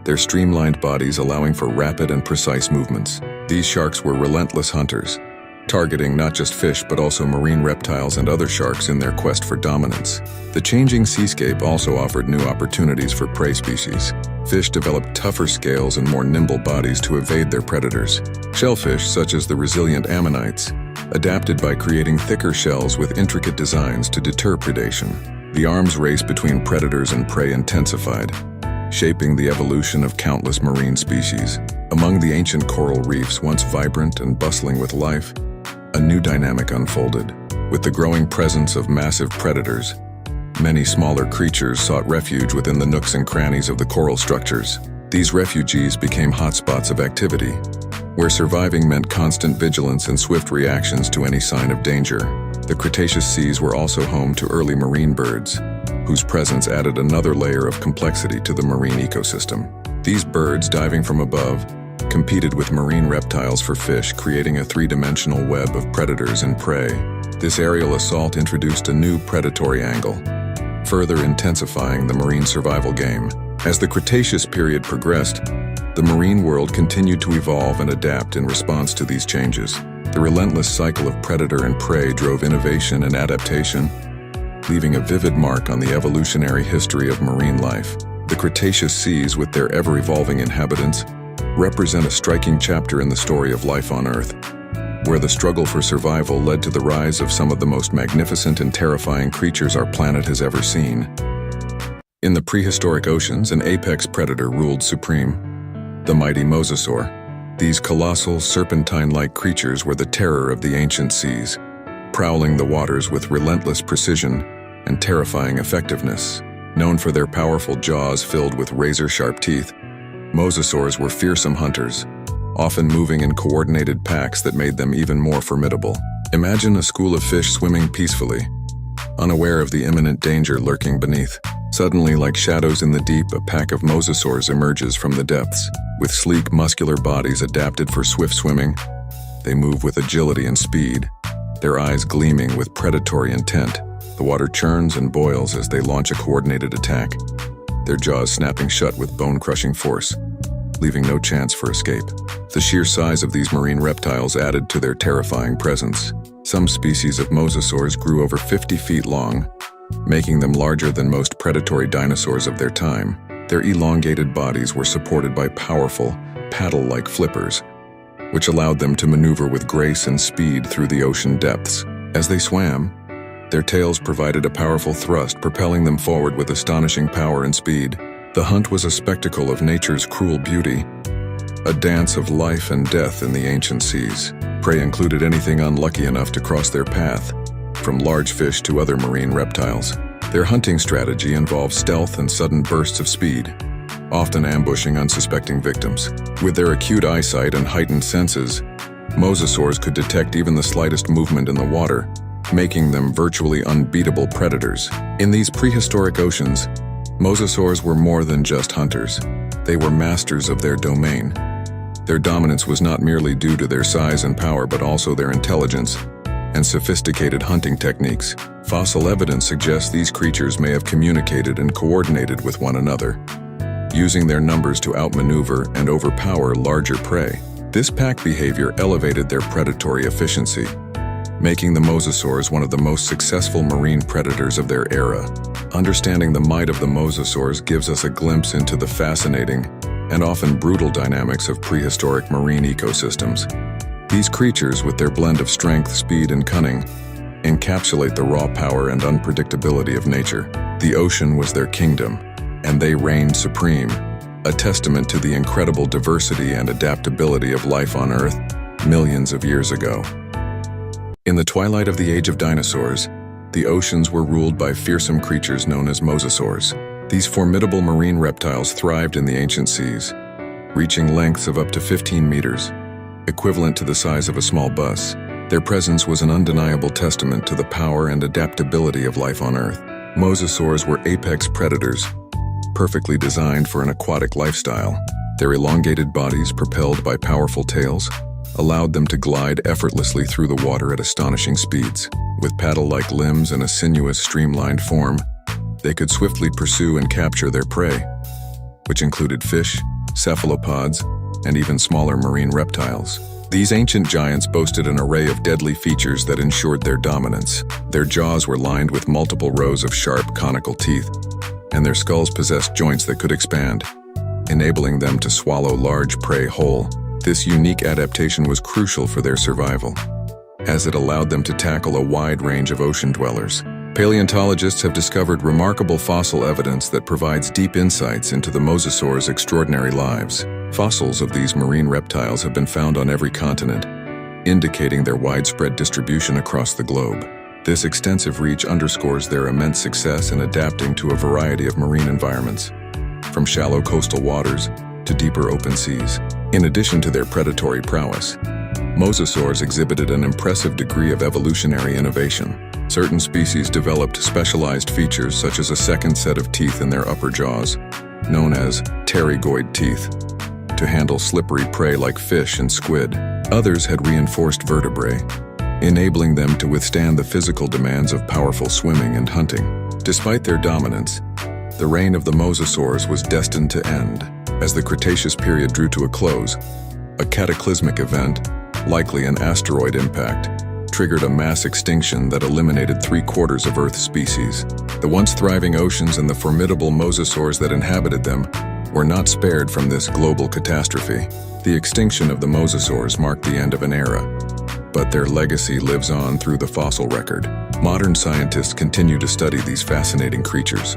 their streamlined bodies allowing for rapid and precise movements. These sharks were relentless hunters, targeting not just fish but also marine reptiles and other sharks in their quest for dominance. The changing seascape also offered new opportunities for prey species. Fish developed tougher scales and more nimble bodies to evade their predators. Shellfish, such as the resilient ammonites, adapted by creating thicker shells with intricate designs to deter predation. The arms race between predators and prey intensified, shaping the evolution of countless marine species. Among the ancient coral reefs, once vibrant and bustling with life, a new dynamic unfolded. With the growing presence of massive predators, many smaller creatures sought refuge within the nooks and crannies of the coral structures. These refugees became hotspots of activity, where surviving meant constant vigilance and swift reactions to any sign of danger. The Cretaceous seas were also home to early marine birds, whose presence added another layer of complexity to the marine ecosystem. These birds, diving from above, competed with marine reptiles for fish, creating a three-dimensional web of predators and prey. This aerial assault introduced a new predatory angle, further intensifying the marine survival game. As the Cretaceous period progressed, the marine world continued to evolve and adapt in response to these changes. The relentless cycle of predator and prey drove innovation and adaptation, leaving a vivid mark on the evolutionary history of marine life. The Cretaceous seas, with their ever-evolving inhabitants, represent a striking chapter in the story of life on Earth, where the struggle for survival led to the rise of some of the most magnificent and terrifying creatures our planet has ever seen. In the prehistoric oceans, an apex predator ruled supreme, the mighty mosasaur. These colossal, serpentine-like creatures were the terror of the ancient seas, prowling the waters with relentless precision and terrifying effectiveness. Known for their powerful jaws filled with razor-sharp teeth, mosasaurs were fearsome hunters, often moving in coordinated packs that made them even more formidable. Imagine a school of fish swimming peacefully, unaware of the imminent danger lurking beneath. Suddenly, like shadows in the deep, a pack of mosasaurs emerges from the depths. With sleek, muscular bodies adapted for swift swimming, they move with agility and speed, their eyes gleaming with predatory intent. The water churns and boils as they launch a coordinated attack, their jaws snapping shut with bone-crushing force, leaving no chance for escape. The sheer size of these marine reptiles added to their terrifying presence. Some species of mosasaurs grew over 50 feet long, making them larger than most predatory dinosaurs of their time. Their elongated bodies were supported by powerful, paddle-like flippers, which allowed them to maneuver with grace and speed through the ocean depths. As they swam, their tails provided a powerful thrust, propelling them forward with astonishing power and speed. The hunt was a spectacle of nature's cruel beauty, a dance of life and death in the ancient seas. Prey included anything unlucky enough to cross their path, from large fish to other marine reptiles. Their hunting strategy involved stealth and sudden bursts of speed, often ambushing unsuspecting victims. With their acute eyesight and heightened senses, mosasaurs could detect even the slightest movement in the water, making them virtually unbeatable predators. In these prehistoric oceans, mosasaurs were more than just hunters. They were masters of their domain. Their dominance was not merely due to their size and power, but also their intelligence and sophisticated hunting techniques. Fossil evidence suggests these creatures may have communicated and coordinated with one another, using their numbers to outmaneuver and overpower larger prey. This pack behavior elevated their predatory efficiency, making the mosasaurs one of the most successful marine predators of their era. Understanding the might of the mosasaurs gives us a glimpse into the fascinating and often brutal dynamics of prehistoric marine ecosystems. These creatures, with their blend of strength, speed, and cunning, encapsulate the raw power and unpredictability of nature. The ocean was their kingdom, and they reigned supreme, a testament to the incredible diversity and adaptability of life on Earth millions of years ago. In the twilight of the age of dinosaurs, the oceans were ruled by fearsome creatures known as mosasaurs. These formidable marine reptiles thrived in the ancient seas, reaching lengths of up to 15 meters, equivalent to the size of a small bus. Their presence was an undeniable testament to the power and adaptability of life on Earth. Mosasaurs were apex predators, perfectly designed for an aquatic lifestyle. Their elongated bodies, propelled by powerful tails, allowed them to glide effortlessly through the water at astonishing speeds. With paddle-like limbs and a sinuous, streamlined form, they could swiftly pursue and capture their prey, which included fish, cephalopods, and even smaller marine reptiles. These ancient giants boasted an array of deadly features that ensured their dominance. Their jaws were lined with multiple rows of sharp, conical teeth, and their skulls possessed joints that could expand, enabling them to swallow large prey whole. This unique adaptation was crucial for their survival, as it allowed them to tackle a wide range of ocean dwellers. Paleontologists have discovered remarkable fossil evidence that provides deep insights into the mosasaurs' extraordinary lives. Fossils of these marine reptiles have been found on every continent, indicating their widespread distribution across the globe. This extensive reach underscores their immense success in adapting to a variety of marine environments, from shallow coastal waters to deeper open seas. In addition to their predatory prowess, mosasaurs exhibited an impressive degree of evolutionary innovation. Certain species developed specialized features such as a second set of teeth in their upper jaws, known as pterygoid teeth, to handle slippery prey like fish and squid. Others had reinforced vertebrae, enabling them to withstand the physical demands of powerful swimming and hunting. Despite their dominance, the reign of the mosasaurs was destined to end. As the Cretaceous period drew to a close, a cataclysmic event, likely an asteroid impact, triggered a mass extinction that eliminated 3/4 of Earth's species. The once thriving oceans and the formidable mosasaurs that inhabited them were not spared from this global catastrophe. The extinction of the mosasaurs marked the end of an era, but their legacy lives on through the fossil record. Modern scientists continue to study these fascinating creatures,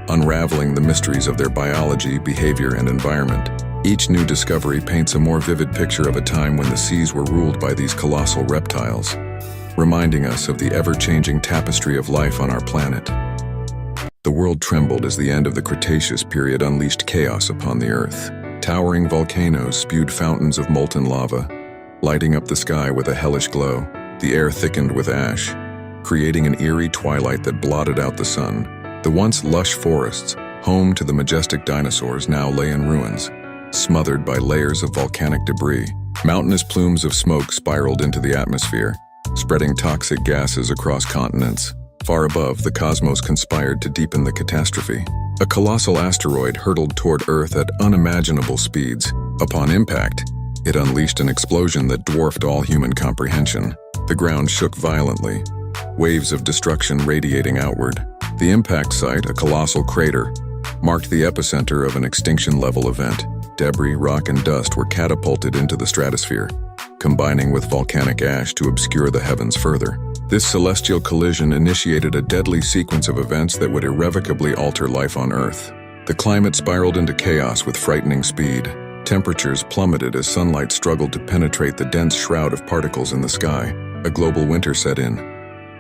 unraveling the mysteries of their biology, behavior, and environment. Each new discovery paints a more vivid picture of a time when the seas were ruled by these colossal reptiles, reminding us of the ever-changing tapestry of life on our planet. The world trembled as the end of the Cretaceous period unleashed chaos upon the Earth. Towering volcanoes spewed fountains of molten lava, lighting up the sky with a hellish glow. The air thickened with ash, creating an eerie twilight that blotted out the sun. The once lush forests, home to the majestic dinosaurs, now lay in ruins, smothered by layers of volcanic debris. Mountainous plumes of smoke spiraled into the atmosphere, spreading toxic gases across continents. Far above, the cosmos conspired to deepen the catastrophe. A colossal asteroid hurtled toward Earth at unimaginable speeds. Upon impact, it unleashed an explosion that dwarfed all human comprehension. The ground shook violently, waves of destruction radiating outward. The impact site, a colossal crater, marked the epicenter of an extinction-level event. Debris, rock, and dust were catapulted into the stratosphere, combining with volcanic ash to obscure the heavens further. This celestial collision initiated a deadly sequence of events that would irrevocably alter life on Earth. The climate spiraled into chaos with frightening speed. Temperatures plummeted as sunlight struggled to penetrate the dense shroud of particles in the sky. A global winter set in,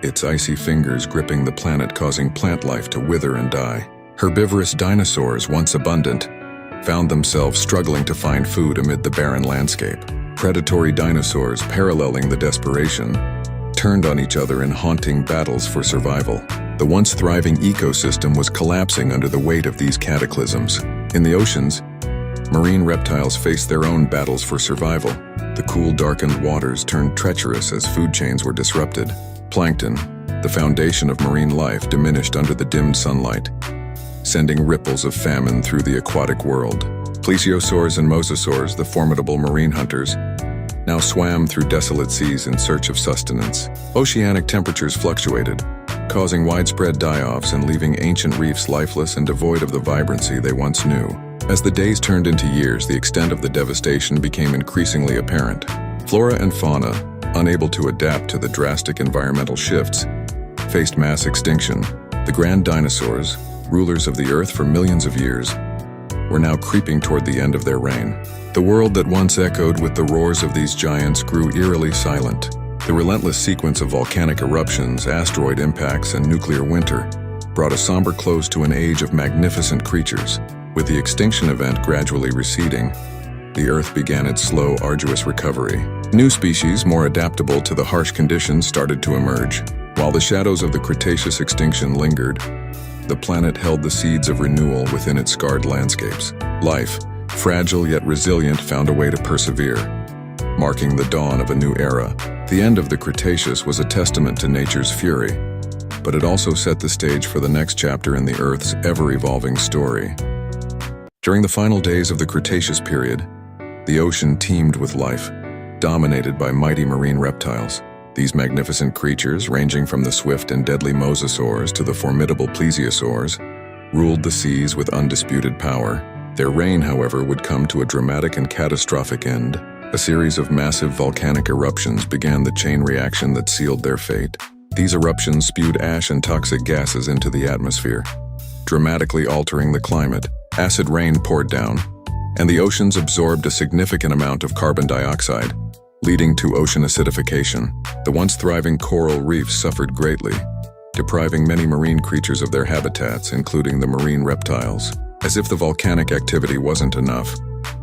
its icy fingers gripping the planet, causing plant life to wither and die. Herbivorous dinosaurs, once abundant, found themselves struggling to find food amid the barren landscape. Predatory dinosaurs, paralleling the desperation, turned on each other in haunting battles for survival. The once thriving ecosystem was collapsing under the weight of these cataclysms. In the oceans, marine reptiles faced their own battles for survival. The cool, darkened waters turned treacherous as food chains were disrupted. Plankton, the foundation of marine life, diminished under the dimmed sunlight, sending ripples of famine through the aquatic world. Plesiosaurs and mosasaurs, the formidable marine hunters, now swam through desolate seas in search of sustenance. Oceanic temperatures fluctuated, causing widespread die-offs and leaving ancient reefs lifeless and devoid of the vibrancy they once knew. As the days turned into years, the extent of the devastation became increasingly apparent. Flora and fauna, unable to adapt to the drastic environmental shifts, faced mass extinction. The grand dinosaurs, rulers of the Earth for millions of years, were now creeping toward the end of their reign. The world that once echoed with the roars of these giants grew eerily silent. The relentless sequence of volcanic eruptions, asteroid impacts, and nuclear winter brought a somber close to an age of magnificent creatures. With the extinction event gradually receding, the Earth began its slow, arduous recovery. New species, more adaptable to the harsh conditions, started to emerge. While the shadows of the Cretaceous extinction lingered, the planet held the seeds of renewal within its scarred landscapes. Life, fragile yet resilient, found a way to persevere, marking the dawn of a new era. The end of the Cretaceous was a testament to nature's fury, but it also set the stage for the next chapter in the Earth's ever-evolving story. During the final days of the Cretaceous period, the ocean teemed with life, dominated by mighty marine reptiles. These magnificent creatures, ranging from the swift and deadly mosasaurs to the formidable plesiosaurs, ruled the seas with undisputed power. Their reign, however, would come to a dramatic and catastrophic end. A series of massive volcanic eruptions began the chain reaction that sealed their fate. These eruptions spewed ash and toxic gases into the atmosphere, dramatically altering the climate. Acid rain poured down, and the oceans absorbed a significant amount of carbon dioxide, leading to ocean acidification. The once thriving coral reefs suffered greatly, depriving many marine creatures of their habitats, including the marine reptiles. As if the volcanic activity wasn't enough,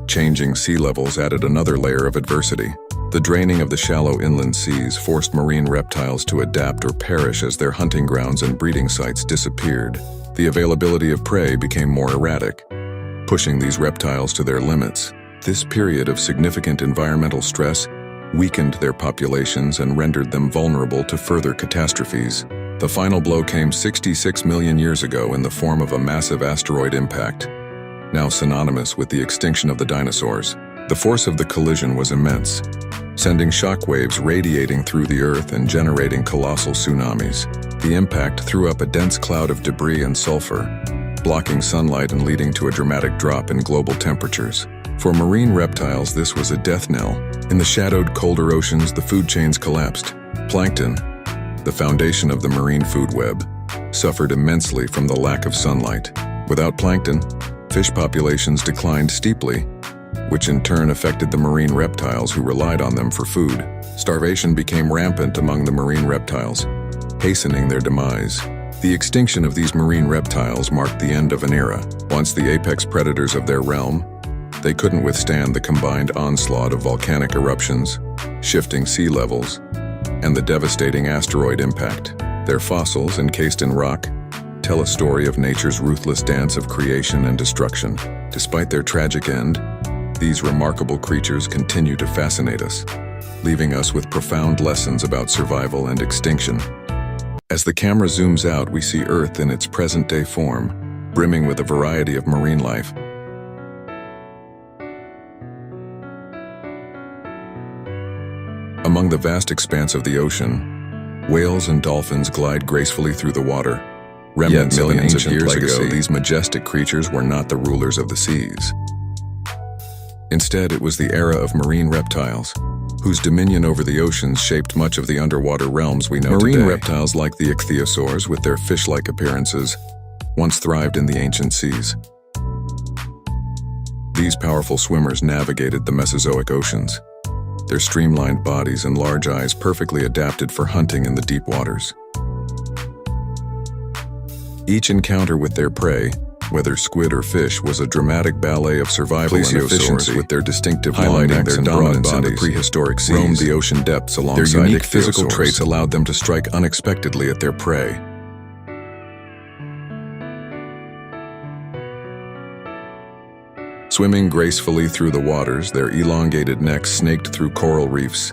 changing sea levels added another layer of adversity. The draining of the shallow inland seas forced marine reptiles to adapt or perish as their hunting grounds and breeding sites disappeared. The availability of prey became more erratic, pushing these reptiles to their limits. This period of significant environmental stress weakened their populations and rendered them vulnerable to further catastrophes. The final blow came 66 million years ago in the form of a massive asteroid impact, now synonymous with the extinction of the dinosaurs. The force of the collision was immense, sending shockwaves radiating through the Earth and generating colossal tsunamis. The impact threw up a dense cloud of debris and sulfur, blocking sunlight and leading to a dramatic drop in global temperatures. For marine reptiles, this was a death knell. In the shadowed, colder oceans, the food chains collapsed. Plankton, the foundation of the marine food web, suffered immensely from the lack of sunlight. Without plankton, fish populations declined steeply, which in turn affected the marine reptiles who relied on them for food. Starvation became rampant among the marine reptiles, hastening their demise. The extinction of these marine reptiles marked the end of an era. Once the apex predators of their realm, they couldn't withstand the combined onslaught of volcanic eruptions, shifting sea levels, and the devastating asteroid impact. Their fossils, encased in rock, tell a story of nature's ruthless dance of creation and destruction. Despite their tragic end, these remarkable creatures continue to fascinate us, leaving us with profound lessons about survival and extinction. As the camera zooms out, we see Earth in its present-day form, brimming with a variety of marine life. Among the vast expanse of the ocean, whales and dolphins glide gracefully through the water. Remnants of millions of years ago, these majestic creatures were not the rulers of the seas. Instead, it was the era of marine reptiles, whose dominion over the oceans shaped much of the underwater realms we know today. Marine reptiles like the ichthyosaurs, with their fish-like appearances, once thrived in the ancient seas. These powerful swimmers navigated the Mesozoic oceans, their streamlined bodies and large eyes perfectly adapted for hunting in the deep waters. Each encounter with their prey, whether squid or fish, was a dramatic ballet of survival and efficiency, with their distinctive highlighting their dominance in the prehistoric seas, roamed the ocean depths alongside their unique physical traits allowed them to strike unexpectedly at their prey. Swimming gracefully through the waters, their elongated necks snaked through coral reefs,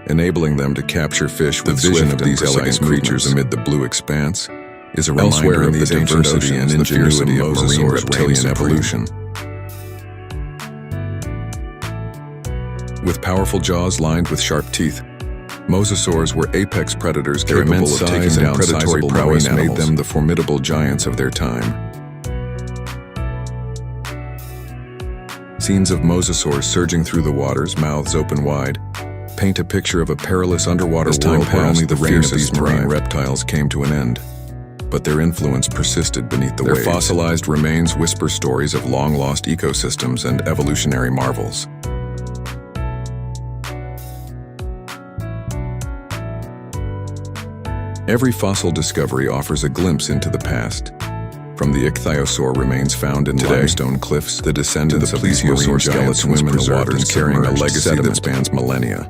enabling them to capture fish with the vision of these elegant creatures amid the blue expanse is a reminder of the diversity and ingenuity of marine reptilian evolution. with powerful jaws lined with sharp teeth. Mosasaurs were apex predators capable of taking down predatory prowess made them the formidable giants of their time. Scenes of mosasaurs surging through the waters, mouths open wide, paint a picture of a perilous underwater world where only the fiercest marine reptiles came to an end. But their influence persisted beneath the waves. Their fossilized remains whisper stories of long-lost ecosystems and evolutionary marvels. Every fossil discovery offers a glimpse into the past. From the ichthyosaur remains found in limestone cliffs, the descendants of these plesiosaur giants swim in the waters carrying a legacy that spans millennia.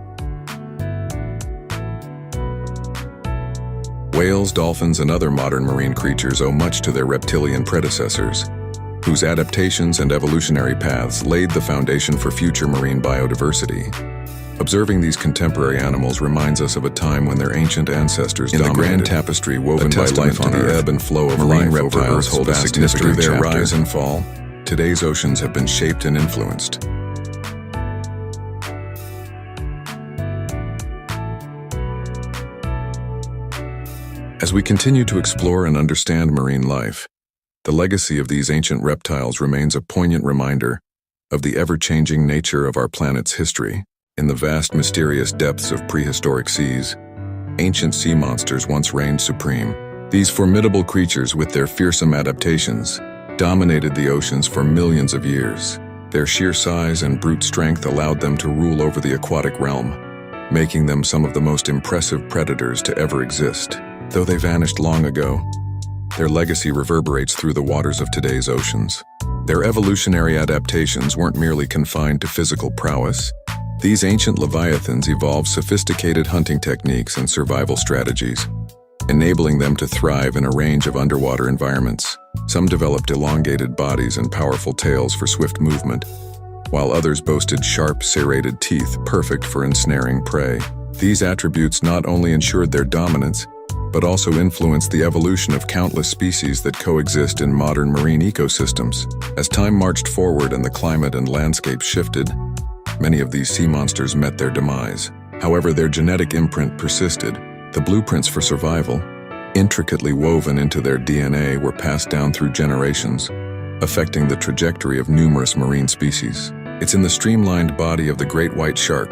Whales, dolphins, and other modern marine creatures owe much to their reptilian predecessors, whose adaptations and evolutionary paths laid the foundation for future marine biodiversity. Observing these contemporary animals reminds us of a time when their ancient ancestors dominated. In the grand tapestry woven by life on the ebb and flow of marine reptiles hold a significant chapter. Their rise and fall, today's oceans have been shaped and influenced. As we continue to explore and understand marine life, the legacy of these ancient reptiles remains a poignant reminder of the ever-changing nature of our planet's history. In the vast, mysterious depths of prehistoric seas, ancient sea monsters once reigned supreme. These formidable creatures, with their fearsome adaptations, dominated the oceans for millions of years. Their sheer size and brute strength allowed them to rule over the aquatic realm, making them some of the most impressive predators to ever exist. Though they vanished long ago, their legacy reverberates through the waters of today's oceans. Their evolutionary adaptations weren't merely confined to physical prowess. These ancient leviathans evolved sophisticated hunting techniques and survival strategies, enabling them to thrive in a range of underwater environments. Some developed elongated bodies and powerful tails for swift movement, while others boasted sharp, serrated teeth perfect for ensnaring prey. These attributes not only ensured their dominance, but also influenced the evolution of countless species that coexist in modern marine ecosystems. As time marched forward and the climate and landscape shifted, many of these sea monsters met their demise. However, their genetic imprint persisted. The blueprints for survival, intricately woven into their DNA, were passed down through generations, affecting the trajectory of numerous marine species. It's in the streamlined body of the great white shark,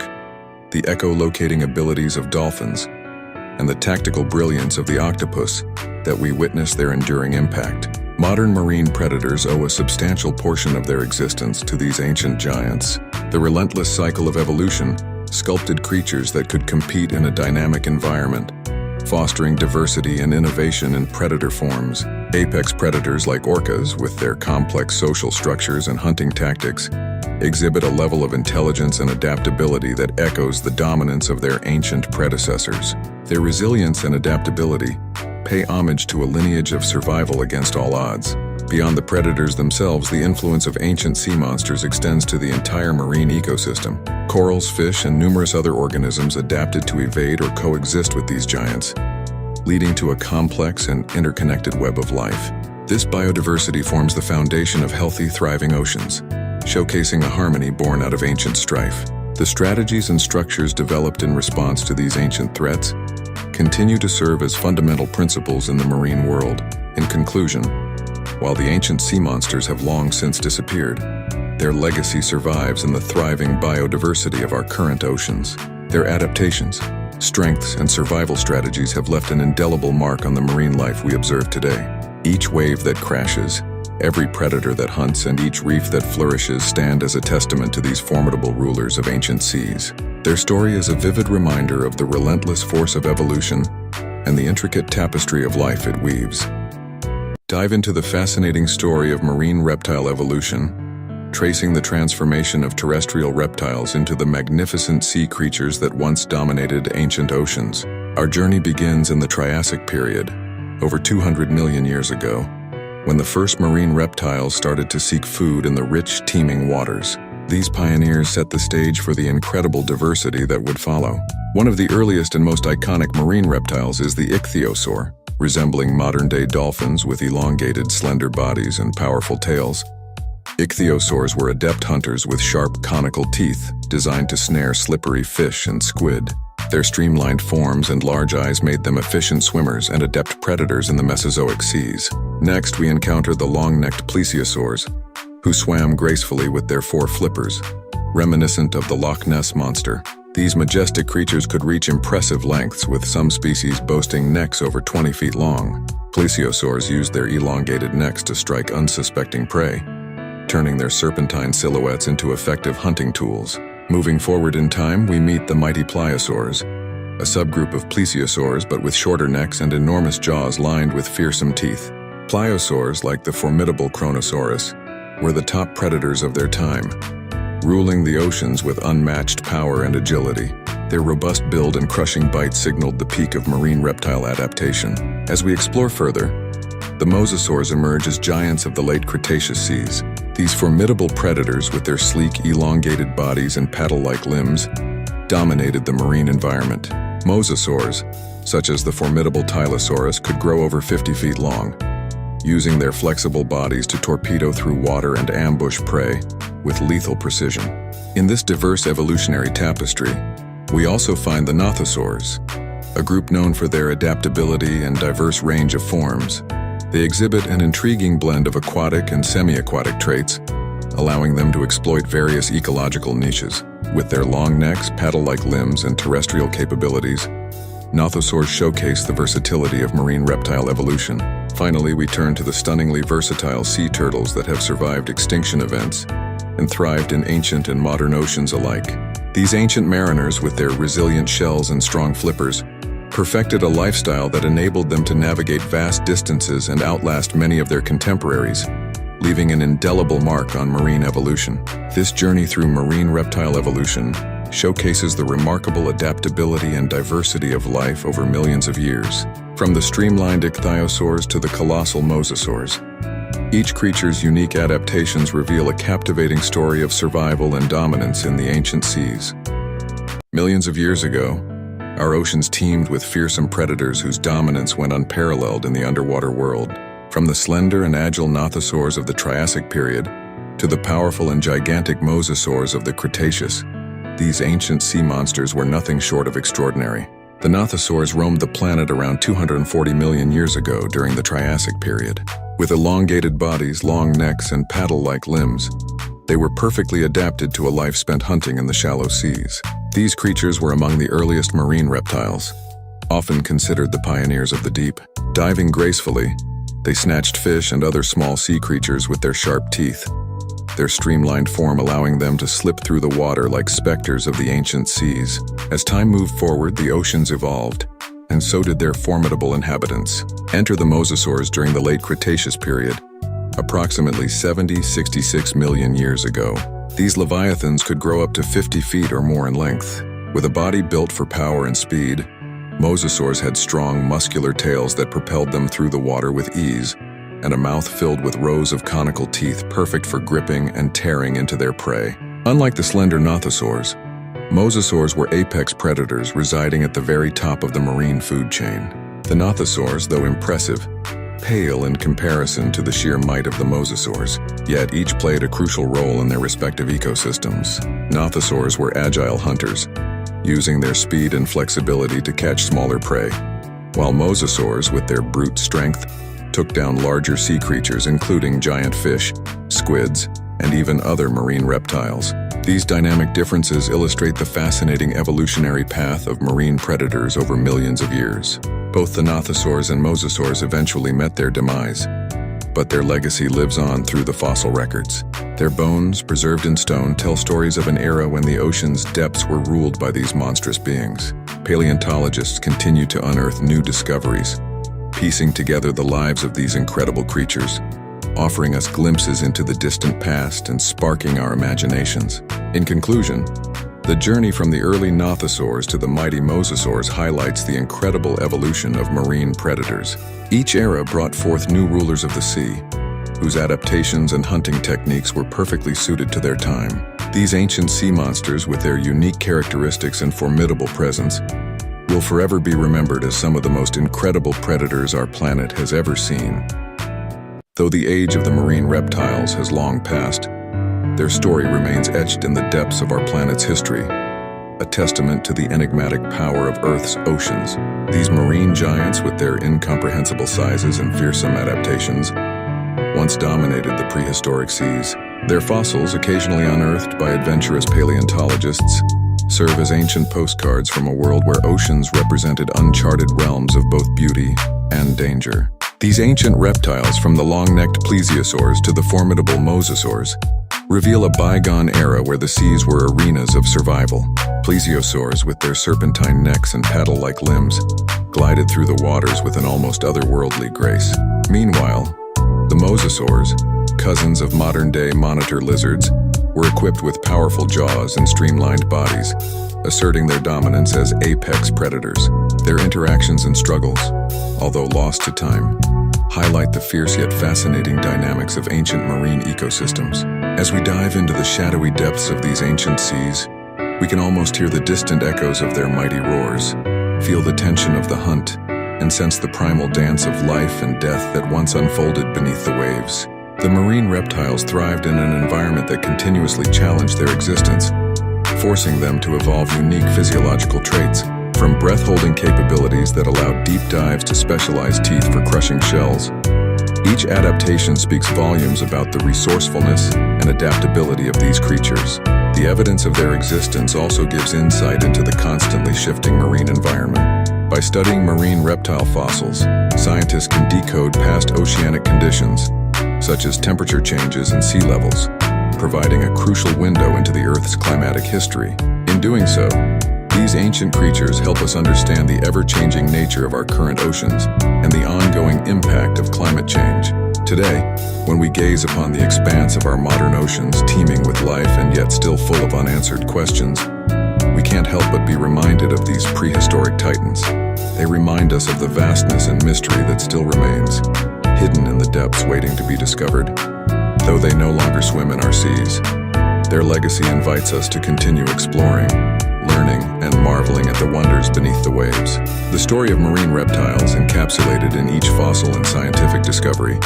the echolocating abilities of dolphins, and the tactical brilliance of the octopus that we witness their enduring impact. Modern marine predators owe a substantial portion of their existence to these ancient giants. The relentless cycle of evolution sculpted creatures that could compete in a dynamic environment, fostering diversity and innovation in predator forms. Apex predators like orcas, with their complex social structures and hunting tactics, exhibit a level of intelligence and adaptability that echoes the dominance of their ancient predecessors. Their resilience and adaptability pay homage to a lineage of survival against all odds. Beyond the predators themselves, the influence of ancient sea monsters extends to the entire marine ecosystem. Corals, fish, and numerous other organisms adapted to evade or coexist with these giants, leading to a complex and interconnected web of life. This biodiversity forms the foundation of healthy, thriving oceans, showcasing a harmony born out of ancient strife. The strategies and structures developed in response to these ancient threats continue to serve as fundamental principles in the marine world. In conclusion, while the ancient sea monsters have long since disappeared, their legacy survives in the thriving biodiversity of our current oceans. Their adaptations, strengths, and survival strategies have left an indelible mark on the marine life we observe today. Each wave that crashes, every predator that hunts, and each reef that flourishes stand as a testament to these formidable rulers of ancient seas. Their story is a vivid reminder of the relentless force of evolution and the intricate tapestry of life it weaves. Dive into the fascinating story of marine reptile evolution, tracing the transformation of terrestrial reptiles into the magnificent sea creatures that once dominated ancient oceans. Our journey begins in the Triassic period, over 200 million years ago, when the first marine reptiles started to seek food in the rich, teeming waters. These pioneers set the stage for the incredible diversity that would follow. One of the earliest and most iconic marine reptiles is the ichthyosaur, resembling modern-day dolphins with elongated, slender bodies and powerful tails. Ichthyosaurs were adept hunters with sharp, conical teeth designed to snare slippery fish and squid. Their streamlined forms and large eyes made them efficient swimmers and adept predators in the Mesozoic seas. Next, we encounter the long-necked plesiosaurs, who swam gracefully with their four flippers, reminiscent of the Loch Ness Monster. These majestic creatures could reach impressive lengths, with some species boasting necks over 20 feet long. Plesiosaurs used their elongated necks to strike unsuspecting prey, turning their serpentine silhouettes into effective hunting tools. Moving forward in time, we meet the mighty pliosaurs, a subgroup of plesiosaurs but with shorter necks and enormous jaws lined with fearsome teeth. Pliosaurs, like the formidable Kronosaurus, were the top predators of their time, ruling the oceans with unmatched power and agility. Their robust build and crushing bite signaled the peak of marine reptile adaptation. As we explore further, the mosasaurs emerge as giants of the late Cretaceous seas. These formidable predators, with their sleek, elongated bodies and paddle-like limbs, dominated the marine environment. Mosasaurs, such as the formidable Tylosaurus, could grow over 50 feet long, using their flexible bodies to torpedo through water and ambush prey with lethal precision. In this diverse evolutionary tapestry, we also find the nothosaurs, a group known for their adaptability and diverse range of forms. They exhibit an intriguing blend of aquatic and semi-aquatic traits, allowing them to exploit various ecological niches. With their long necks, paddle-like limbs, and terrestrial capabilities, nothosaurs showcase the versatility of marine reptile evolution. Finally, we turn to the stunningly versatile sea turtles that have survived extinction events and thrived in ancient and modern oceans alike. These ancient mariners, with their resilient shells and strong flippers, perfected a lifestyle that enabled them to navigate vast distances and outlast many of their contemporaries, leaving an indelible mark on marine evolution. This journey through marine reptile evolution showcases the remarkable adaptability and diversity of life over millions of years. From the streamlined ichthyosaurs to the colossal mosasaurs, each creature's unique adaptations reveal a captivating story of survival and dominance in the ancient seas. Millions of years ago, our oceans teemed with fearsome predators whose dominance went unparalleled in the underwater world. From the slender and agile nothosaurs of the Triassic period to the powerful and gigantic mosasaurs of the Cretaceous, these ancient sea monsters were nothing short of extraordinary. The nothosaurs roamed the planet around 240 million years ago during the Triassic period. With elongated bodies, long necks, and paddle-like limbs, they were perfectly adapted to a life spent hunting in the shallow seas. These creatures were among the earliest marine reptiles, often considered the pioneers of the deep. Diving gracefully, they snatched fish and other small sea creatures with their sharp teeth, their streamlined form allowing them to slip through the water like specters of the ancient seas. As time moved forward, the oceans evolved, and so did their formidable inhabitants. Enter the mosasaurs during the late Cretaceous period, approximately 66 million years ago. These leviathans could grow up to 50 feet or more in length. With a body built for power and speed, mosasaurs had strong, muscular tails that propelled them through the water with ease, and a mouth filled with rows of conical teeth perfect for gripping and tearing into their prey. Unlike the slender nothosaurs, mosasaurs were apex predators residing at the very top of the marine food chain. The nothosaurs, though impressive, pale in comparison to the sheer might of the mosasaurs, yet each played a crucial role in their respective ecosystems. Nothosaurs were agile hunters, using their speed and flexibility to catch smaller prey, while mosasaurs, with their brute strength, took down larger sea creatures including giant fish, squids, and even other marine reptiles. These dynamic differences illustrate the fascinating evolutionary path of marine predators over millions of years. Both the nothosaurs and mosasaurs eventually met their demise, but their legacy lives on through the fossil records. Their bones, preserved in stone, tell stories of an era when the ocean's depths were ruled by these monstrous beings. Paleontologists continue to unearth new discoveries, piecing together the lives of these incredible creatures, offering us glimpses into the distant past and sparking our imaginations. In conclusion, the journey from the early nothosaurs to the mighty mosasaurs highlights the incredible evolution of marine predators. Each era brought forth new rulers of the sea, whose adaptations and hunting techniques were perfectly suited to their time. These ancient sea monsters, with their unique characteristics and formidable presence, will forever be remembered as some of the most incredible predators our planet has ever seen. Though the age of the marine reptiles has long passed, their story remains etched in the depths of our planet's history, a testament to the enigmatic power of Earth's oceans. These marine giants, with their incomprehensible sizes and fearsome adaptations, once dominated the prehistoric seas. Their fossils, occasionally unearthed by adventurous paleontologists, serve as ancient postcards from a world where oceans represented uncharted realms of both beauty and danger. These ancient reptiles, from the long-necked plesiosaurs to the formidable mosasaurs, reveal a bygone era where the seas were arenas of survival. Plesiosaurs, with their serpentine necks and paddle-like limbs, glided through the waters with an almost otherworldly grace. Meanwhile, the mosasaurs, cousins of modern-day monitor lizards, were equipped with powerful jaws and streamlined bodies, asserting their dominance as apex predators. Their interactions and struggles, although lost to time, highlight the fierce yet fascinating dynamics of ancient marine ecosystems. As we dive into the shadowy depths of these ancient seas, we can almost hear the distant echoes of their mighty roars, feel the tension of the hunt, and sense the primal dance of life and death that once unfolded beneath the waves. The marine reptiles thrived in an environment that continuously challenged their existence, forcing them to evolve unique physiological traits, from breath-holding capabilities that allowed deep dives to specialized teeth for crushing shells. Each adaptation speaks volumes about the resourcefulness and adaptability of these creatures. The evidence of their existence also gives insight into the constantly shifting marine environment. By studying marine reptile fossils, scientists can decode past oceanic conditions, such as temperature changes and sea levels, providing a crucial window into the Earth's climatic history. In doing so, these ancient creatures help us understand the ever-changing nature of our current oceans and the ongoing impact of climate change. Today, when we gaze upon the expanse of our modern oceans teeming with life and yet still full of unanswered questions, we can't help but be reminded of these prehistoric titans. They remind us of the vastness and mystery that still remains, hidden in the depths waiting to be discovered. Though they no longer swim in our seas, their legacy invites us to continue exploring, learning, and marveling at the wonders beneath the waves. The story of marine reptiles, encapsulated in each fossil and scientific discovery,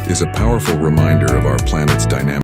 is a powerful reminder of our planet's dynamic